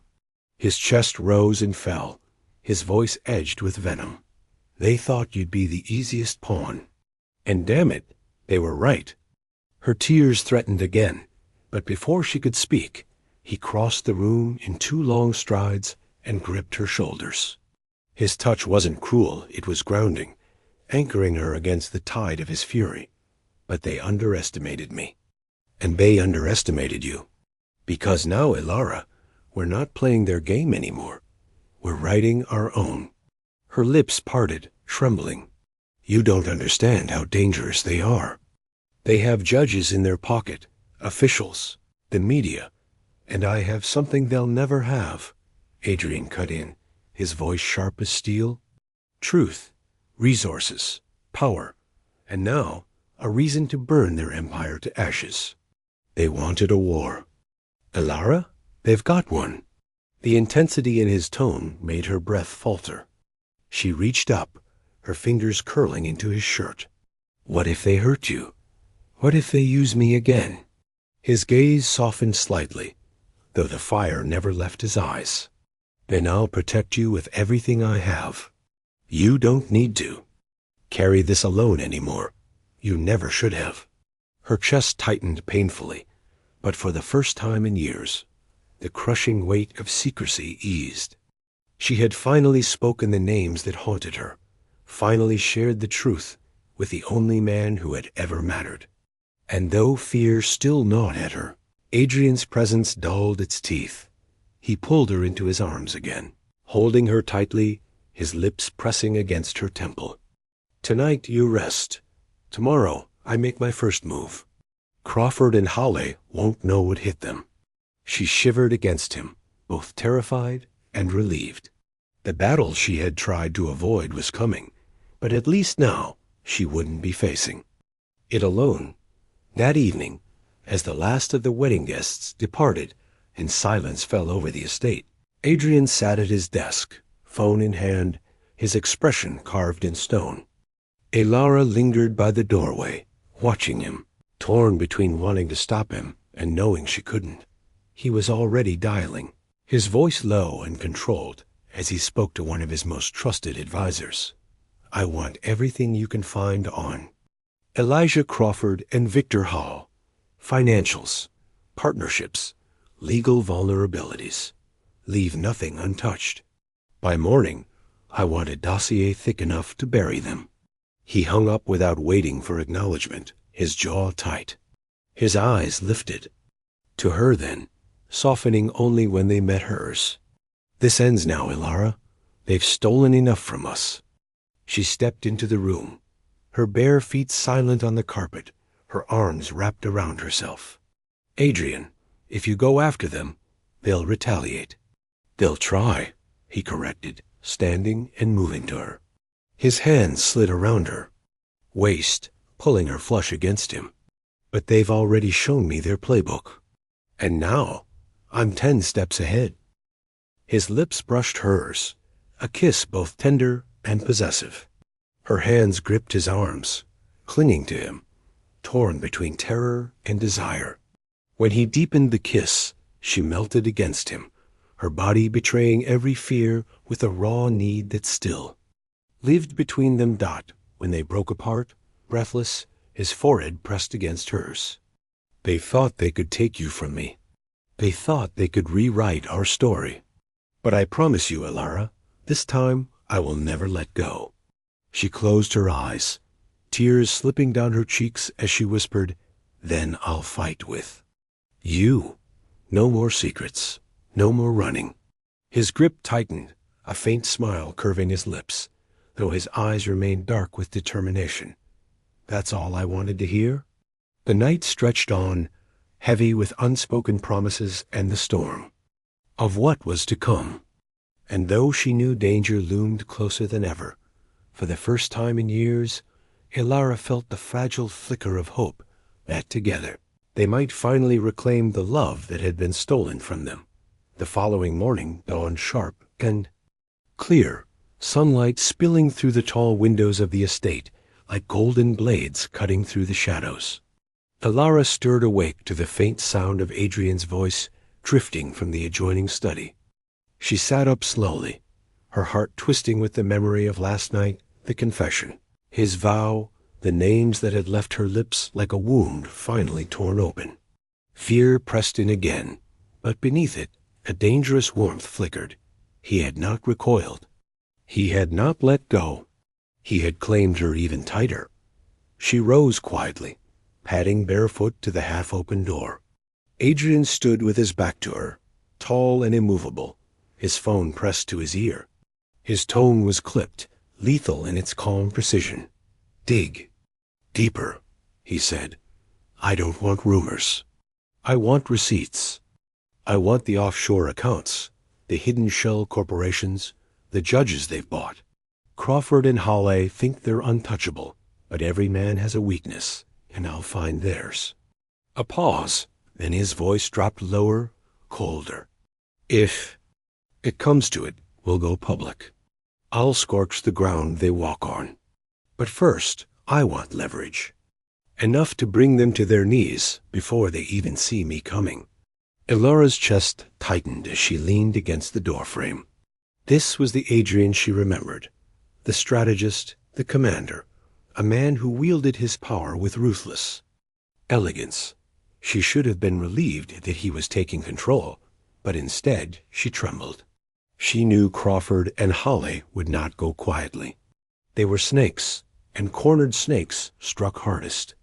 His chest rose and fell, his voice edged with venom. They thought you'd be the easiest pawn. And damn it, they were right. Her tears threatened again, but before she could speak, he crossed the room in 2 long strides and gripped her shoulders. His touch wasn't cruel, it was grounding, anchoring her against the tide of his fury. But they underestimated me. And they underestimated you. Because now, Ilara, we're not playing their game anymore. We're writing our own. Her lips parted, trembling. You don't understand how dangerous they are. They have judges in their pocket, officials, the media, and I have something they'll never have. Adrian cut in, his voice sharp as steel. Truth, resources, power, and now a reason to burn their empire to ashes. They wanted a war. Ilara, they've got one. The intensity in his tone made her breath falter. She reached up, her fingers curling into his shirt. What if they hurt you? What if they use me again? His gaze softened slightly, though the fire never left his eyes. Then I'll protect you with everything I have. You don't need to carry this alone anymore. You never should have. Her chest tightened painfully, but for the first time in years, the crushing weight of secrecy eased. She had finally spoken the names that haunted her, finally shared the truth with the only man who had ever mattered. And though fear still gnawed at her, Adrian's presence dulled its teeth. He pulled her into his arms again, holding her tightly, his lips pressing against her temple. Tonight you rest. Tomorrow I make my first move. Crawford and Hawley won't know what hit them. She shivered against him, both terrified and relieved. The battle she had tried to avoid was coming, but at least now she wouldn't be facing it alone. That evening, as the last of the wedding guests departed and silence fell over the estate, Adrian sat at his desk, phone in hand, his expression carved in stone. Ilara lingered by the doorway, watching him, torn between wanting to stop him and knowing she couldn't. He was already dialing, his voice low and controlled as he spoke to one of his most trusted advisors. I want everything you can find on Elijah Crawford and Victor Hall. Financials, partnerships, legal vulnerabilities. Leave nothing untouched. By morning, I want a dossier thick enough to bury them. He hung up without waiting for acknowledgement, his jaw tight. His eyes lifted. To her then, softening only when they met hers. This ends now, Ilara. They've stolen enough from us. She stepped into the room, her bare feet silent on the carpet, her arms wrapped around herself. Adrian, if you go after them, they'll retaliate. They'll try, he corrected, standing and moving to her. His hands slid around her waist, pulling her flush against him. But they've already shown me their playbook. And now, I'm 10 steps ahead. His lips brushed hers, a kiss both tender and possessive. Her hands gripped his arms, clinging to him, torn between terror and desire. When he deepened the kiss, she melted against him, her body betraying every fear with a raw need that still lived between them. When they broke apart, breathless, his forehead pressed against hers. They thought they could take you from me. They thought they could rewrite our story. But I promise you, Elara, this time I will never let go. She closed her eyes, tears slipping down her cheeks as she whispered, "Then I'll fight with you. No more secrets, no more running." His grip tightened, a faint smile curving his lips, though his eyes remained dark with determination. That's all I wanted to hear? The night stretched on, heavy with unspoken promises and the storm of what was to come. And though she knew danger loomed closer than ever, for the first time in years, Elara felt the fragile flicker of hope that together they might finally reclaim the love that had been stolen from them. The following morning dawned sharp and clear, sunlight spilling through the tall windows of the estate like golden blades cutting through the shadows. Elara stirred awake to the faint sound of Adrian's voice drifting from the adjoining study. She sat up slowly, her heart twisting with the memory of last night, the confession, his vow, the names that had left her lips like a wound finally torn open. Fear pressed in again, but beneath it, a dangerous warmth flickered. He had not recoiled. He had not let go. He had claimed her even tighter. She rose quietly, padding barefoot to the half-open door. Adrian stood with his back to her, tall and immovable, his phone pressed to his ear. His tone was clipped, lethal in its calm precision. "Dig. Deeper," he said. "I don't want rumors. I want receipts. I want the offshore accounts, the hidden shell corporations, the judges they've bought. Crawford and Hawley think they're untouchable, but every man has a weakness, and I'll find theirs." A pause, then his voice dropped lower, colder. "If it comes to it, we'll go public. I'll scorch the ground they walk on. But first, I want leverage. Enough to bring them to their knees before they even see me coming." Elara's chest tightened as she leaned against the doorframe. This was the Adrian she remembered, the strategist, the commander, a man who wielded his power with ruthless elegance. She should have been relieved that he was taking control, but instead she trembled. She knew Crawford and Hawley would not go quietly. They were snakes, and cornered snakes struck hardest.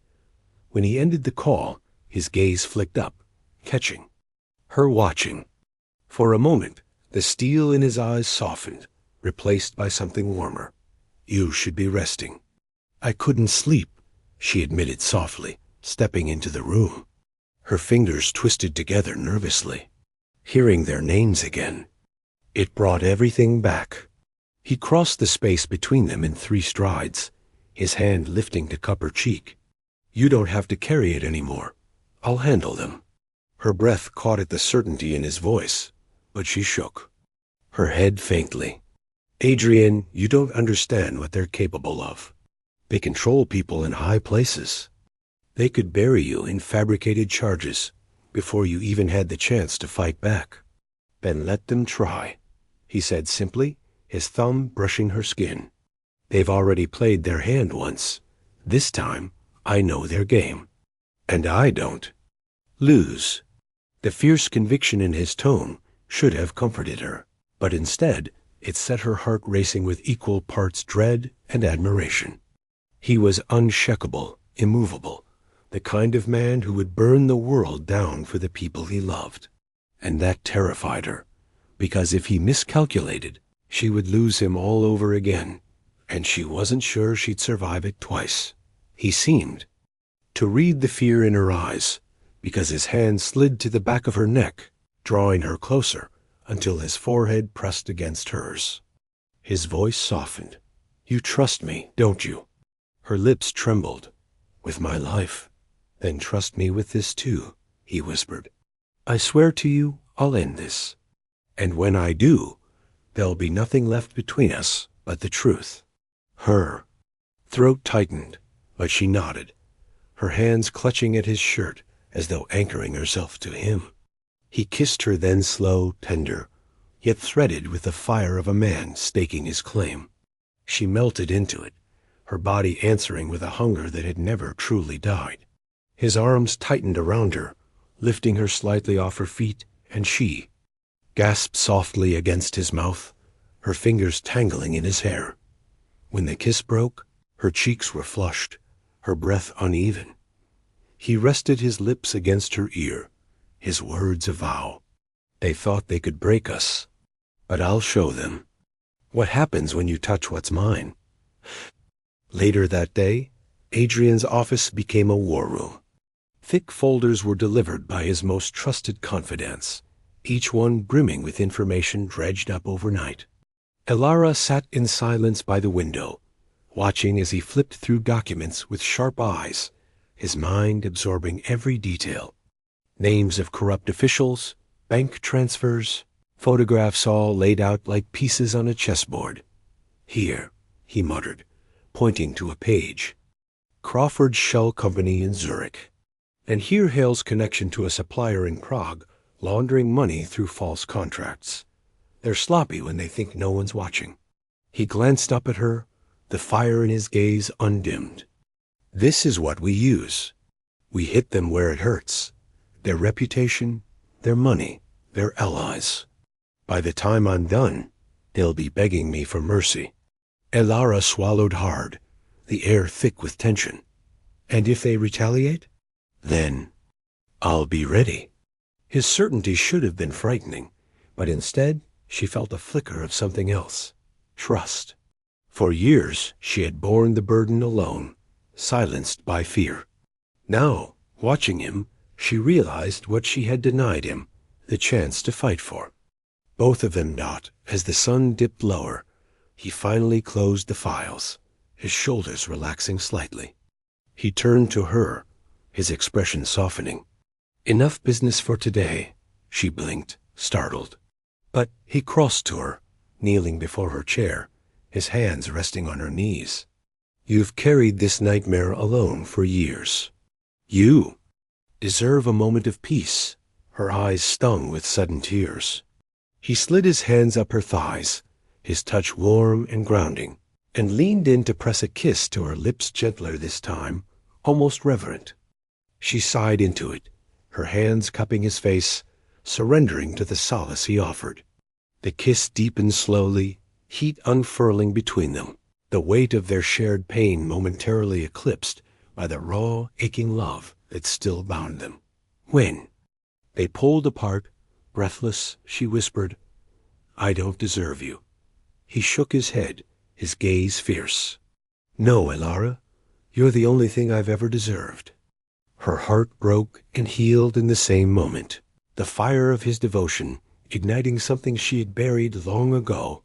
When he ended the call, his gaze flicked up, catching her watching. For a moment, the steel in his eyes softened, replaced by something warmer. "You should be resting." "I couldn't sleep," she admitted softly, stepping into the room. Her fingers twisted together nervously. Hearing their names again, it brought everything back. He crossed the space between them in 3 strides, his hand lifting to cup her cheek. "You don't have to carry it anymore. I'll handle them." Her breath caught at the certainty in his voice, but she shook her head faintly. "Adrian, you don't understand what they're capable of. They control people in high places. They could bury you in fabricated charges before you even had the chance to fight back." "Then let them try," he said simply, his thumb brushing her skin. "They've already played their hand once. This time, I know their game. And I don't lose." The fierce conviction in his tone should have comforted her, but instead it set her heart racing with equal parts dread and admiration. He was unshakable, immovable, the kind of man who would burn the world down for the people he loved. And that terrified her, because if he miscalculated, she would lose him all over again, and she wasn't sure she'd survive it twice. He seemed to read the fear in her eyes, because his hand slid to the back of her neck, drawing her closer until his forehead pressed against hers. His voice softened. "You trust me, don't you?" Her lips trembled. "With my life." "Then trust me with this too," he whispered. "I swear to you I'll end this. And when I do, There'll be nothing left between us but the truth. Her throat tightened, but she nodded, her hands clutching at his shirt as though anchoring herself to him. He kissed her then, slow, tender, yet threaded with the fire of a man staking his claim. She melted into it, her body answering with a hunger that had never truly died. His arms tightened around her, lifting her slightly off her feet, and she gasped softly against his mouth, her fingers tangling in his hair. When the kiss broke, her cheeks were flushed, her breath uneven. He rested his lips against her ear, his words a vow. They thought they could break us, but I'll show them what happens when you touch what's mine. Later that day, Adrian's office became a war room. Thick folders were delivered by his most trusted confidants, each one brimming with information dredged up overnight. Elara sat in silence by the window, watching as he flipped through documents with sharp eyes, his mind absorbing every detail. Names of corrupt officials, bank transfers, photographs all laid out like pieces on a chessboard. Here, he muttered, pointing to a page. Crawford's Shell Company in Zurich. And here Hale's connection to a supplier in Prague, laundering money through false contracts. They're sloppy when they think no one's watching. He glanced up at her, the fire in his gaze undimmed. This is what we use. We hit them where it hurts. Their reputation, their money, their allies. By the time I'm done, they'll be begging me for mercy. Elara swallowed hard, the air thick with tension. And if they retaliate? Then I'll be ready. His certainty should have been frightening, but instead she felt a flicker of something else. Trust. For years she had borne the burden alone, silenced by fear. Now, watching him, she realized what she had denied him, the chance to fight for. Both of them not, as the sun dipped lower. He finally closed the files, his shoulders relaxing slightly. He turned to her, his expression softening. Enough business for today, she blinked, startled. But he crossed to her, kneeling before her chair, his hands resting on her knees. You've carried this nightmare alone for years. You deserve a moment of peace. Her eyes stung with sudden tears. He slid his hands up her thighs, his touch warm and grounding, and leaned in to press a kiss to her lips, gentler this time, almost reverent. She sighed into it, her hands cupping his face, surrendering to the solace he offered. The kiss deepened slowly, heat unfurling between them, the weight of their shared pain momentarily eclipsed by the raw, aching love that still bound them. When they pulled apart, breathless, she whispered, I don't deserve you. He shook his head, his gaze fierce. No, Elara, you're the only thing I've ever deserved. Her heart broke and healed in the same moment, the fire of his devotion igniting something she had buried long ago.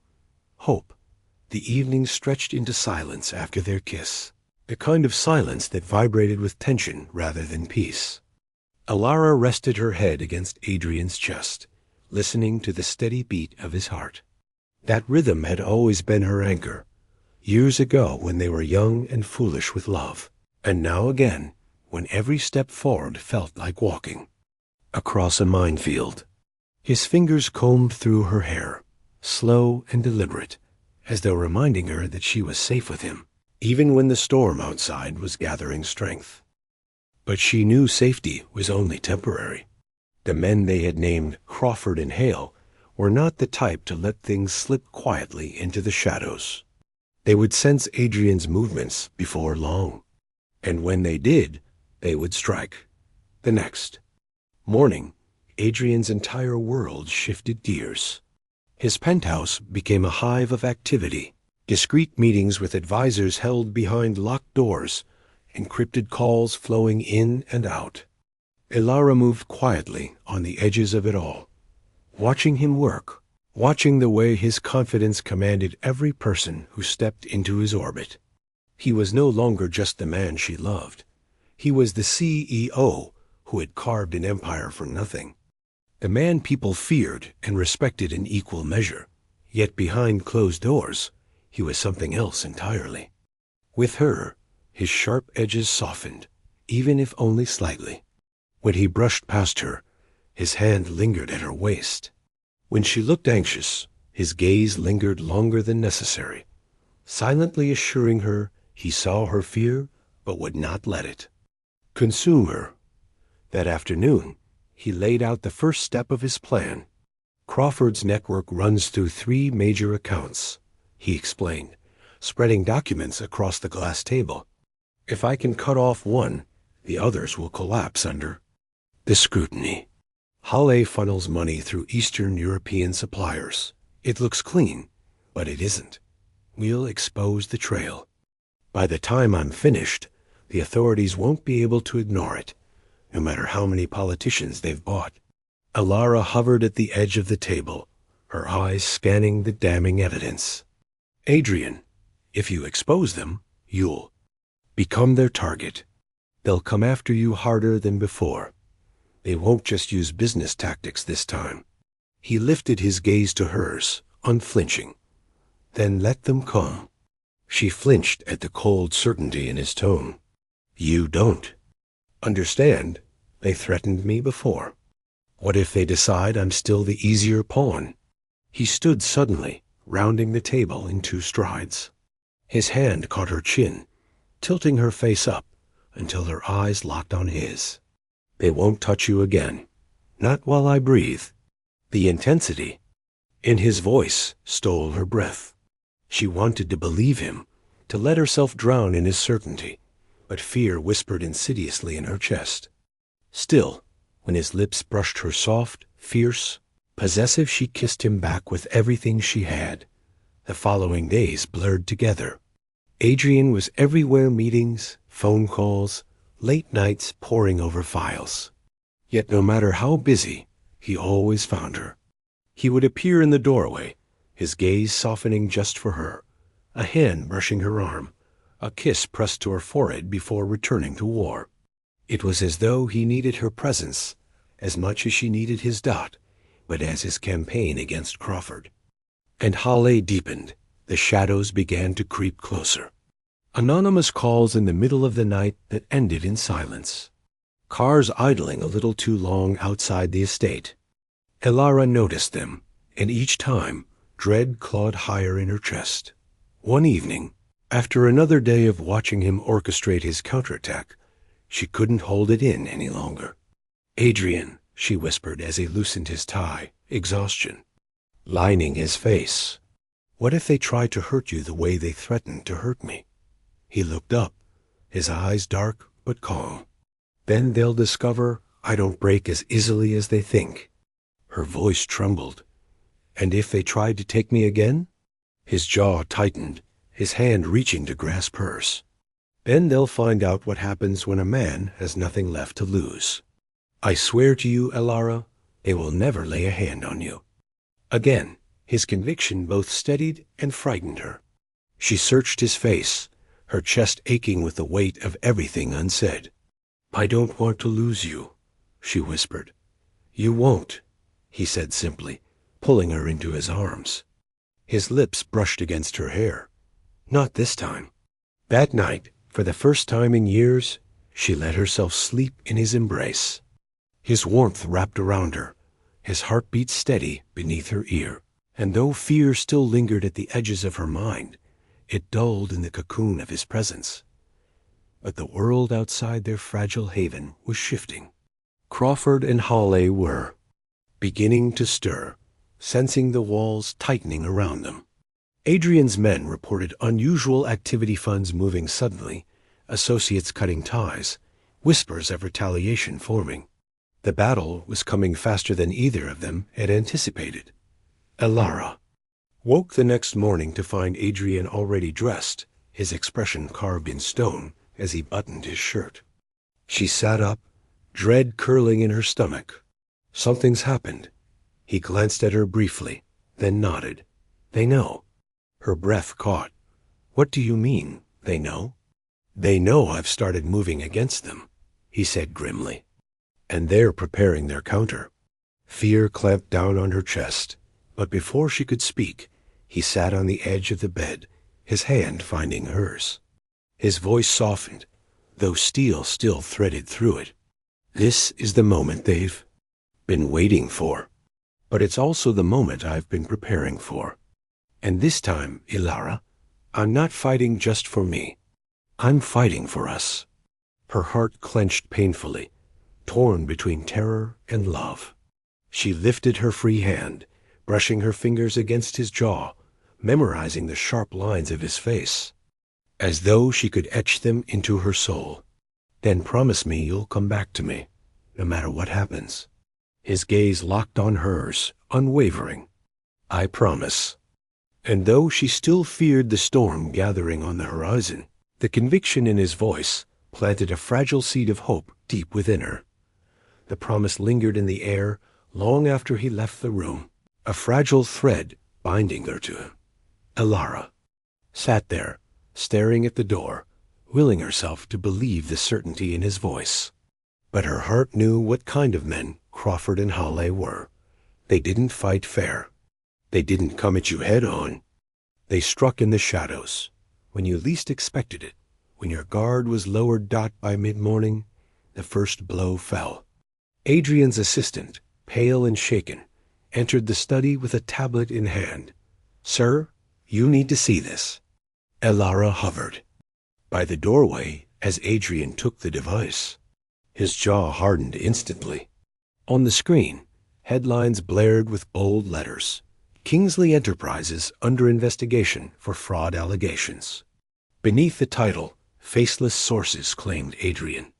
Hope. The evening stretched into silence after their kiss, the kind of silence that vibrated with tension rather than peace. Elara rested her head against Adrian's chest, listening to the steady beat of his heart. That rhythm had always been her anchor, years ago when they were young and foolish with love, and now again, when every step forward felt like walking across a minefield. His fingers combed through her hair, slow and deliberate, as though reminding her that she was safe with him, even when the storm outside was gathering strength. But she knew safety was only temporary. The men they had named Crawford and Hale were not the type to let things slip quietly into the shadows. They would sense Adrian's movements before long, and when they did, they would strike. The next morning, Adrian's entire world shifted gears. His penthouse became a hive of activity, discreet meetings with advisors held behind locked doors, encrypted calls flowing in and out. Elara moved quietly on the edges of it all, watching him work, watching the way his confidence commanded every person who stepped into his orbit. He was no longer just the man she loved. He was the CEO who had carved an empire for nothing. The man people feared and respected in equal measure, Yet behind closed doors, he was something else entirely. With her, his sharp edges softened, even if only slightly. When he brushed past her, his hand lingered at her waist. When she looked anxious, his gaze lingered longer than necessary, silently assuring her he saw her fear but would not let it consume her. That afternoon, he laid out the first step of his plan. Crawford's network runs through 3 major accounts, he explained, spreading documents across the glass table. If I can cut off one, the others will collapse under the scrutiny. Halle funnels money through Eastern European suppliers. It looks clean, but it isn't. We'll expose the trail. By the time I'm finished, the authorities won't be able to ignore it, no matter how many politicians they've bought. Alara hovered at the edge of the table, her eyes scanning the damning evidence. Adrian, if you expose them, you'll become their target. They'll come after you harder than before. They won't just use business tactics this time. He lifted his gaze to hers, unflinching. Then let them come. She flinched at the cold certainty in his tone. You don't understand. They threatened me before. What if they decide I'm still the easier pawn? He stood suddenly, rounding the table in 2 strides. His hand caught her chin, tilting her face up until her eyes locked on his. They won't touch you again. Not while I breathe. The intensity in his voice stole her breath. She wanted to believe him, to let herself drown in his certainty, but fear whispered insidiously in her chest. Still, when his lips brushed her soft, fierce, possessive, she kissed him back with everything she had. The following days blurred together. Adrian was everywhere, meetings, phone calls, late nights poring over files. Yet no matter how busy, he always found her. He would appear in the doorway, his gaze softening just for her, a hand brushing her arm, a kiss pressed to her forehead before returning to war. It was as though he needed her presence as much as she needed his dot, but as his campaign against Crawford. And Halle deepened. The shadows began to creep closer. Anonymous calls in the middle of the night that ended in silence. Cars idling a little too long outside the estate. Alara noticed them, and each time, dread clawed higher in her chest. One evening, after another day of watching him orchestrate his counterattack, she couldn't hold it in any longer. Adrian, she whispered as he loosened his tie, exhaustion lining his face. What if they tried to hurt you the way they threatened to hurt me? He looked up, his eyes dark but calm. Then they'll discover I don't break as easily as they think. Her voice trembled. And if they tried to take me again? His jaw tightened, his hand reaching to grasp hers. Then they'll find out what happens when a man has nothing left to lose. I swear to you, Alara, they will never lay a hand on you. Again, his conviction both steadied and frightened her. She searched his face, her chest aching with the weight of everything unsaid. I don't want to lose you, she whispered. You won't, he said simply, pulling her into his arms. His lips brushed against her hair. Not this time. That night, for the first time in years, she let herself sleep in his embrace. His warmth wrapped around her, his heartbeat steady beneath her ear. And though fear still lingered at the edges of her mind, it dulled in the cocoon of his presence. But the world outside their fragile haven was shifting. Crawford and Halle were beginning to stir, sensing the walls tightening around them. Adrian's men reported unusual activity, funds moving suddenly, associates cutting ties, whispers of retaliation forming. The battle was coming faster than either of them had anticipated. Alara woke the next morning to find Adrian already dressed, his expression carved in stone as he buttoned his shirt. She sat up, dread curling in her stomach. Something's happened. He glanced at her briefly, then nodded. They know. Her breath caught. What do you mean, they know? They know I've started moving against them, he said grimly. And they're preparing their counter. Fear clamped down on her chest, but before she could speak, He sat on the edge of the bed, his hand finding hers. His voice softened, though steel still threaded through it. This is the moment they've been waiting for. But it's also the moment I've been preparing for. And this time, Ilara, I'm not fighting just for me. I'm fighting for us. Her heart clenched painfully, torn between terror and love. She lifted her free hand, brushing her fingers against his jaw, memorizing the sharp lines of his face, as though she could etch them into her soul. Then promise me you'll come back to me, no matter what happens. His gaze locked on hers, unwavering. I promise. And though she still feared the storm gathering on the horizon, the conviction in his voice planted a fragile seed of hope deep within her. The promise lingered in the air long after he left the room, a fragile thread binding her to him. Ilara sat there, staring at the door, willing herself to believe the certainty in his voice. But her heart knew what kind of men Crawford and Hawley were. They didn't fight fair. They didn't come at you head on. They struck in the shadows, when you least expected it. When your guard was lowered by mid-morning, the first blow fell. Adrian's assistant, pale and shaken, entered the study with a tablet in hand. Sir, you need to see this. Ilara hovered by the doorway as Adrian took the device. His jaw hardened instantly. On the screen, headlines blared with bold letters. Kingsley Enterprises under investigation for fraud allegations. Beneath the title, faceless sources claimed Adrian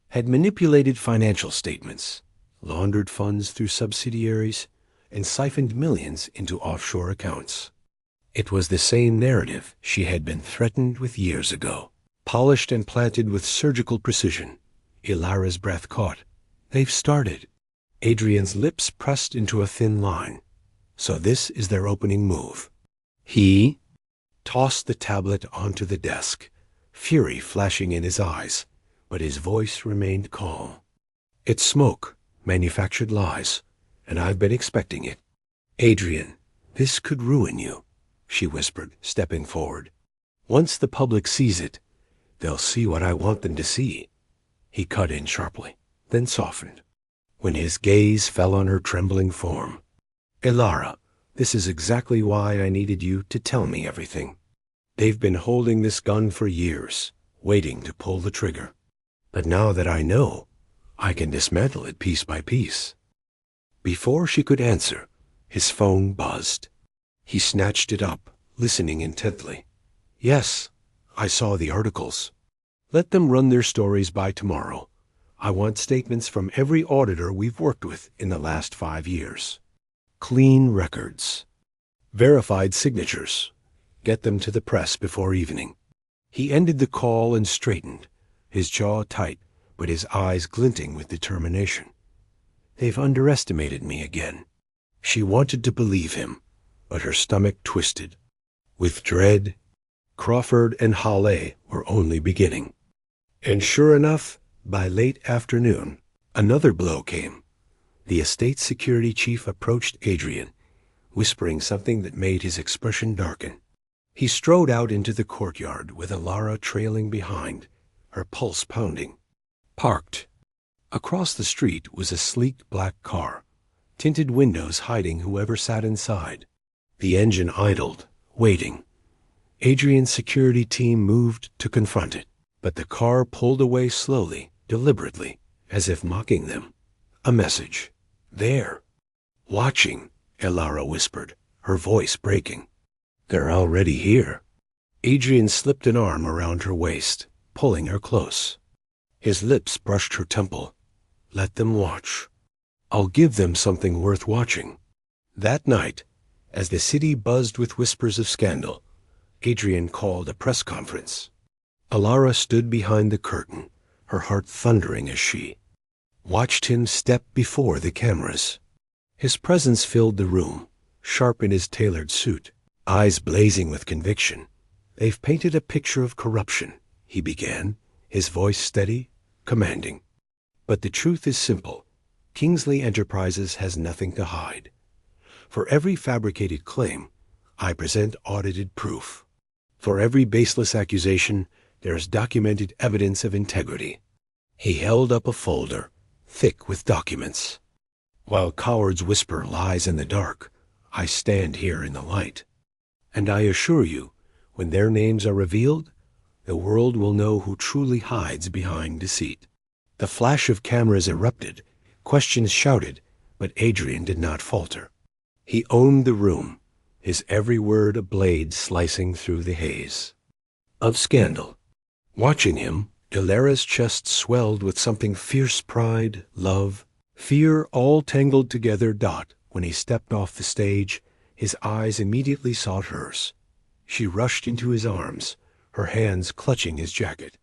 had manipulated financial statements, laundered funds through subsidiaries, and siphoned millions into offshore accounts. It was the same narrative she had been threatened with years ago, polished and planted with surgical precision. Ilara's breath caught. They've started. Adrian's lips pressed into a thin line. So this is their opening move. He tossed the tablet onto the desk, fury flashing in his eyes, but his voice remained calm. It's smoke, manufactured lies, and I've been expecting it. Adrian, this could ruin you, she whispered, stepping forward. Once the public sees it, they'll see what I want them to see. He cut in sharply, then softened, when his gaze fell on her trembling form. Ilara, this is exactly why I needed you to tell me everything. They've been holding this gun for years, waiting to pull the trigger. But now that I know, I can dismantle it piece by piece. Before she could answer, his phone buzzed. He snatched it up, listening intently. Yes, I saw the articles. Let them run their stories by tomorrow. I want statements from every auditor we've worked with in the last 5 years. Clean records. Verified signatures. Get them to the press before evening. He ended the call and straightened, his jaw tight, but his eyes glinting with determination. They've underestimated me again. She wanted to believe him, but her stomach twisted. With dread, Crawford and Hawley were only beginning. And sure enough, by late afternoon, another blow came. The estate security chief approached Adrian, whispering something that made his expression darken. He strode out into the courtyard with Ilara trailing behind, her pulse pounding. Parked. Across the street was a sleek black car, tinted windows hiding whoever sat inside. The engine idled, waiting. Adrian's security team moved to confront it, but the car pulled away slowly, deliberately, as if mocking them. A message. There. Watching, Ilara whispered, her voice breaking. They're already here. Adrian slipped an arm around her waist, pulling her close. His lips brushed her temple. Let them watch. I'll give them something worth watching. That night, as the city buzzed with whispers of scandal, Adrian called a press conference. Ilara stood behind the curtain, her heart thundering as she watched him step before the cameras. His presence filled the room, sharp in his tailored suit, eyes blazing with conviction. They've painted a picture of corruption, he began, his voice steady, commanding. But the truth is simple. Kingsley Enterprises has nothing to hide. For every fabricated claim, I present audited proof. For every baseless accusation, there is documented evidence of integrity." He held up a folder, thick with documents. "While cowards whisper lies in the dark, I stand here in the light. And I assure you, when their names are revealed, the world will know who truly hides behind deceit." The flash of cameras erupted, questions shouted, but Adrian did not falter. He owned the room, his every word a blade slicing through the haze of scandal. Watching him, Ilara's chest swelled with something fierce: pride, love, fear, all tangled together. When he stepped off the stage, his eyes immediately sought hers. She rushed into his arms, her hands clutching his jacket.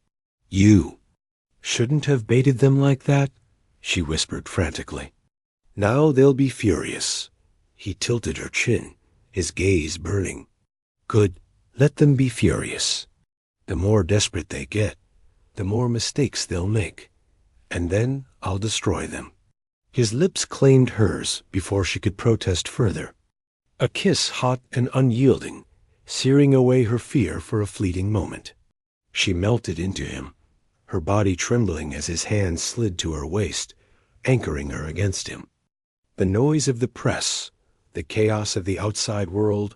"You shouldn't have baited them like that," she whispered frantically. "Now they'll be furious." He tilted her chin, his gaze burning. "Good, let them be furious. The more desperate they get, the more mistakes they'll make, and then I'll destroy them." His lips claimed hers before she could protest further. A kiss hot and unyielding, searing away her fear for a fleeting moment. She melted into him, her body trembling as his hand slid to her waist, anchoring her against him. The noise of the press, the chaos of the outside world,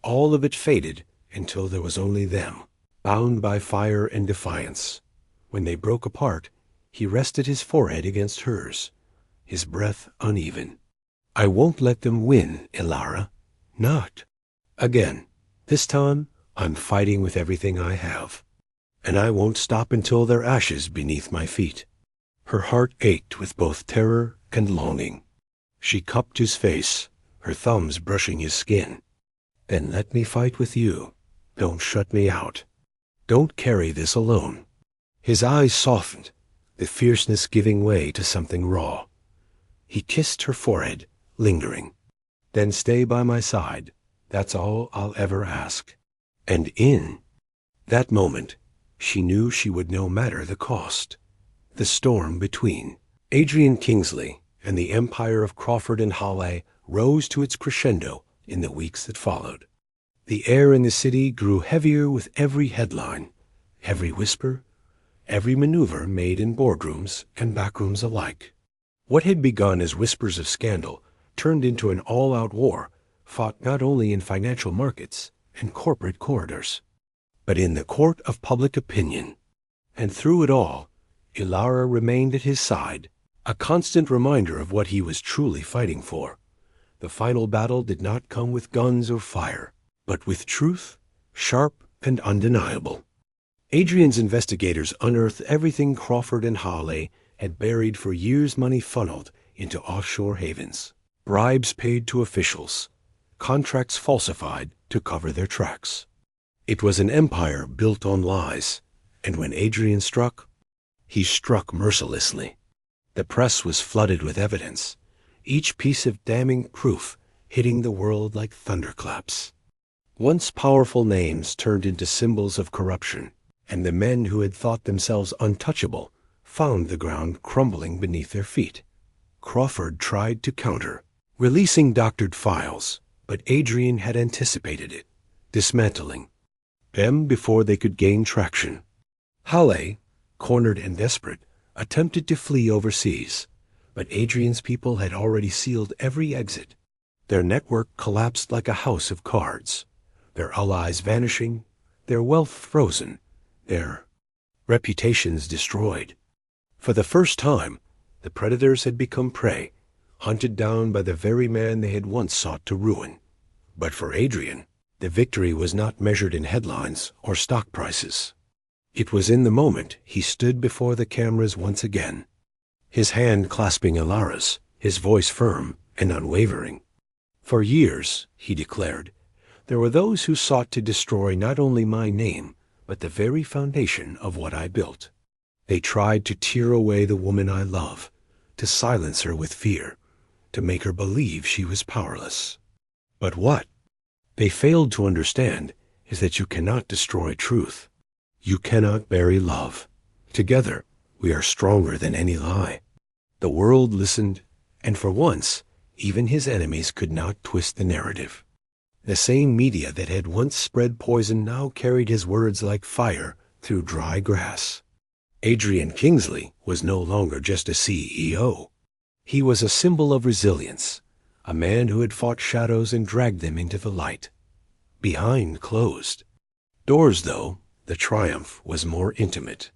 all of it faded until there was only them, bound by fire and defiance. When they broke apart, he rested his forehead against hers, his breath uneven. "I won't let them win, Ilara. Not again. This time, I'm fighting with everything I have. And I won't stop until they're ashes beneath my feet." Her heart ached with both terror and longing. She cupped his face, her thumbs brushing his skin. "Then let me fight with you. Don't shut me out. Don't carry this alone." His eyes softened, the fierceness giving way to something raw. He kissed her forehead, lingering. "Then stay by my side. That's all I'll ever ask." And in that moment, she knew she would no matter the cost. The storm between Adrian Kingsley and the empire of Crawford and Hawley rose to its crescendo in the weeks that followed. The air in the city grew heavier with every headline, every whisper, every maneuver made in boardrooms and backrooms alike. What had begun as whispers of scandal turned into an all-out war, fought not only in financial markets and corporate corridors, but in the court of public opinion. And through it all, Ilara remained at his side, a constant reminder of what he was truly fighting for. The final battle did not come with guns or fire, but with truth, sharp and undeniable. Adrian's investigators unearthed everything Crawford and Hawley had buried for years, money funneled into offshore havens, bribes paid to officials, contracts falsified to cover their tracks. It was an empire built on lies, and when Adrian struck, he struck mercilessly. The press was flooded with evidence, each piece of damning proof hitting the world like thunderclaps. Once powerful names turned into symbols of corruption, and the men who had thought themselves untouchable found the ground crumbling beneath their feet. Crawford tried to counter, releasing doctored files, but Adrian had anticipated it, dismantling them before they could gain traction. Hawley, cornered and desperate, attempted to flee overseas, but Adrian's people had already sealed every exit. Their network collapsed like a house of cards, their allies vanishing, their wealth frozen, their reputations destroyed. For the first time, the predators had become prey, hunted down by the very man they had once sought to ruin. But for Adrian, the victory was not measured in headlines or stock prices. It was in the moment he stood before the cameras once again, his hand clasping Ilara's, his voice firm and unwavering. "For years," he declared, "there were those who sought to destroy not only my name, but the very foundation of what I built. They tried to tear away the woman I love, to silence her with fear, to make her believe she was powerless. But what they failed to understand is that you cannot destroy truth. You cannot bury love. Together, we are stronger than any lie." The world listened, and for once, even his enemies could not twist the narrative. The same media that had once spread poison now carried his words like fire through dry grass. Adrian Kingsley was no longer just a CEO. He was a symbol of resilience, a man who had fought shadows and dragged them into the light. Behind closed doors, though, the triumph was more intimate.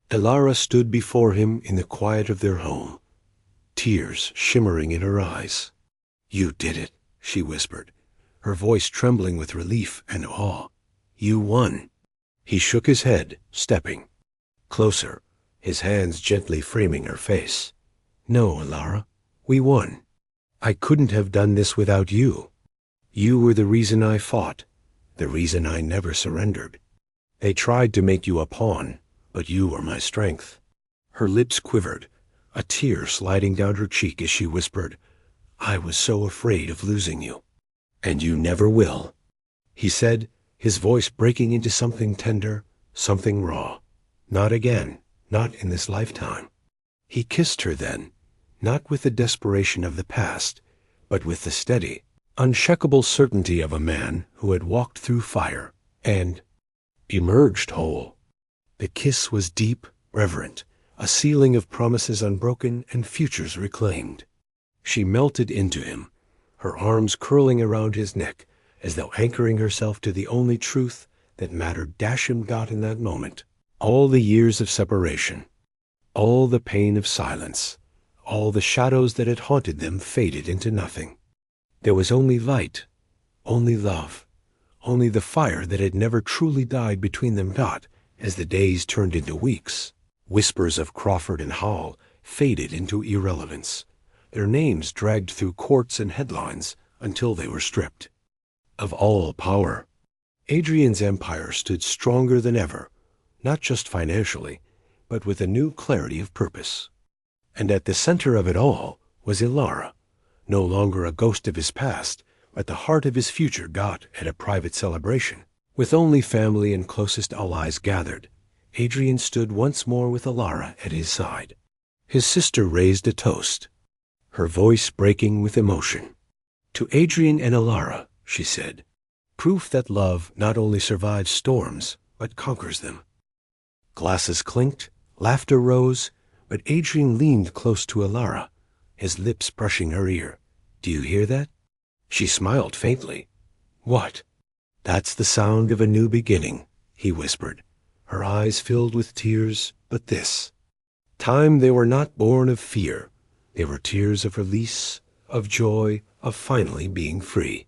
Elara stood before him in the quiet of their home, tears shimmering in her eyes. "You did it," she whispered, her voice trembling with relief and awe. "You won." He shook his head, stepping closer, his hands gently framing her face. "No, Elara, we won. I couldn't have done this without you. You were the reason I fought, the reason I never surrendered. They tried to make you a pawn, but you were my strength." Her lips quivered, a tear sliding down her cheek as she whispered, "I was so afraid of losing you." "And you never will," he said, his voice breaking into something tender, something raw. "Not again, not in this lifetime." He kissed her then, not with the desperation of the past, but with the steady, unshakable certainty of a man who had walked through fire and emerged whole. The kiss was deep, reverent, a sealing of promises unbroken and futures reclaimed. She melted into him, her arms curling around his neck, as though anchoring herself to the only truth that mattered. Dasham got in that moment. All the years of separation, all the pain of silence, all the shadows that had haunted them faded into nothing. There was only light, only love, only the fire that had never truly died between them. As the days turned into weeks, whispers of Crawford and Hall faded into irrelevance, their names dragged through courts and headlines until they were stripped of all power. Adrian's empire stood stronger than ever, not just financially, but with a new clarity of purpose. And at the center of it all was Elara, no longer a ghost of his past, but the heart of his future. At a private celebration, with only family and closest allies gathered, Adrian stood once more with Elara at his side. His sister raised a toast, her voice breaking with emotion. "To Adrian and Elara," she said, "proof that love not only survives storms, but conquers them." Glasses clinked, laughter rose, but Adrian leaned close to Elara, his lips brushing her ear. "Do you hear that?" She smiled faintly. "What?" "That's the sound of a new beginning," he whispered, her eyes filled with tears. "But this time they were not born of fear. They were tears of release, of joy, of finally being free."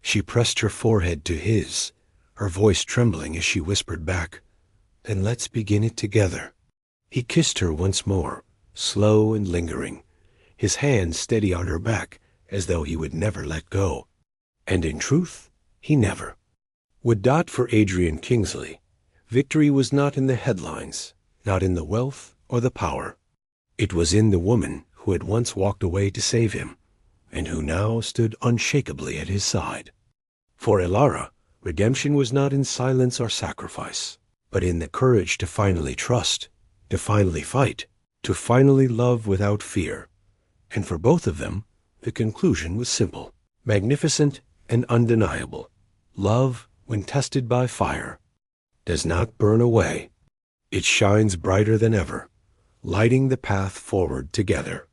She pressed her forehead to his, her voice trembling as she whispered back, "Then let's begin it together." He kissed her once more, slow and lingering, his hand steady on her back as though he would never let go. And in truth, he never would. For Adrian Kingsley, victory was not in the headlines, not in the wealth or the power. It was in the woman who had once walked away to save him, and who now stood unshakably at his side. For Elara, redemption was not in silence or sacrifice, but in the courage to finally trust, to finally fight, to finally love without fear. And for both of them, the conclusion was simple, magnificent, and undeniable. Love, when tested by fire, does not burn away. It shines brighter than ever, lighting the path forward together.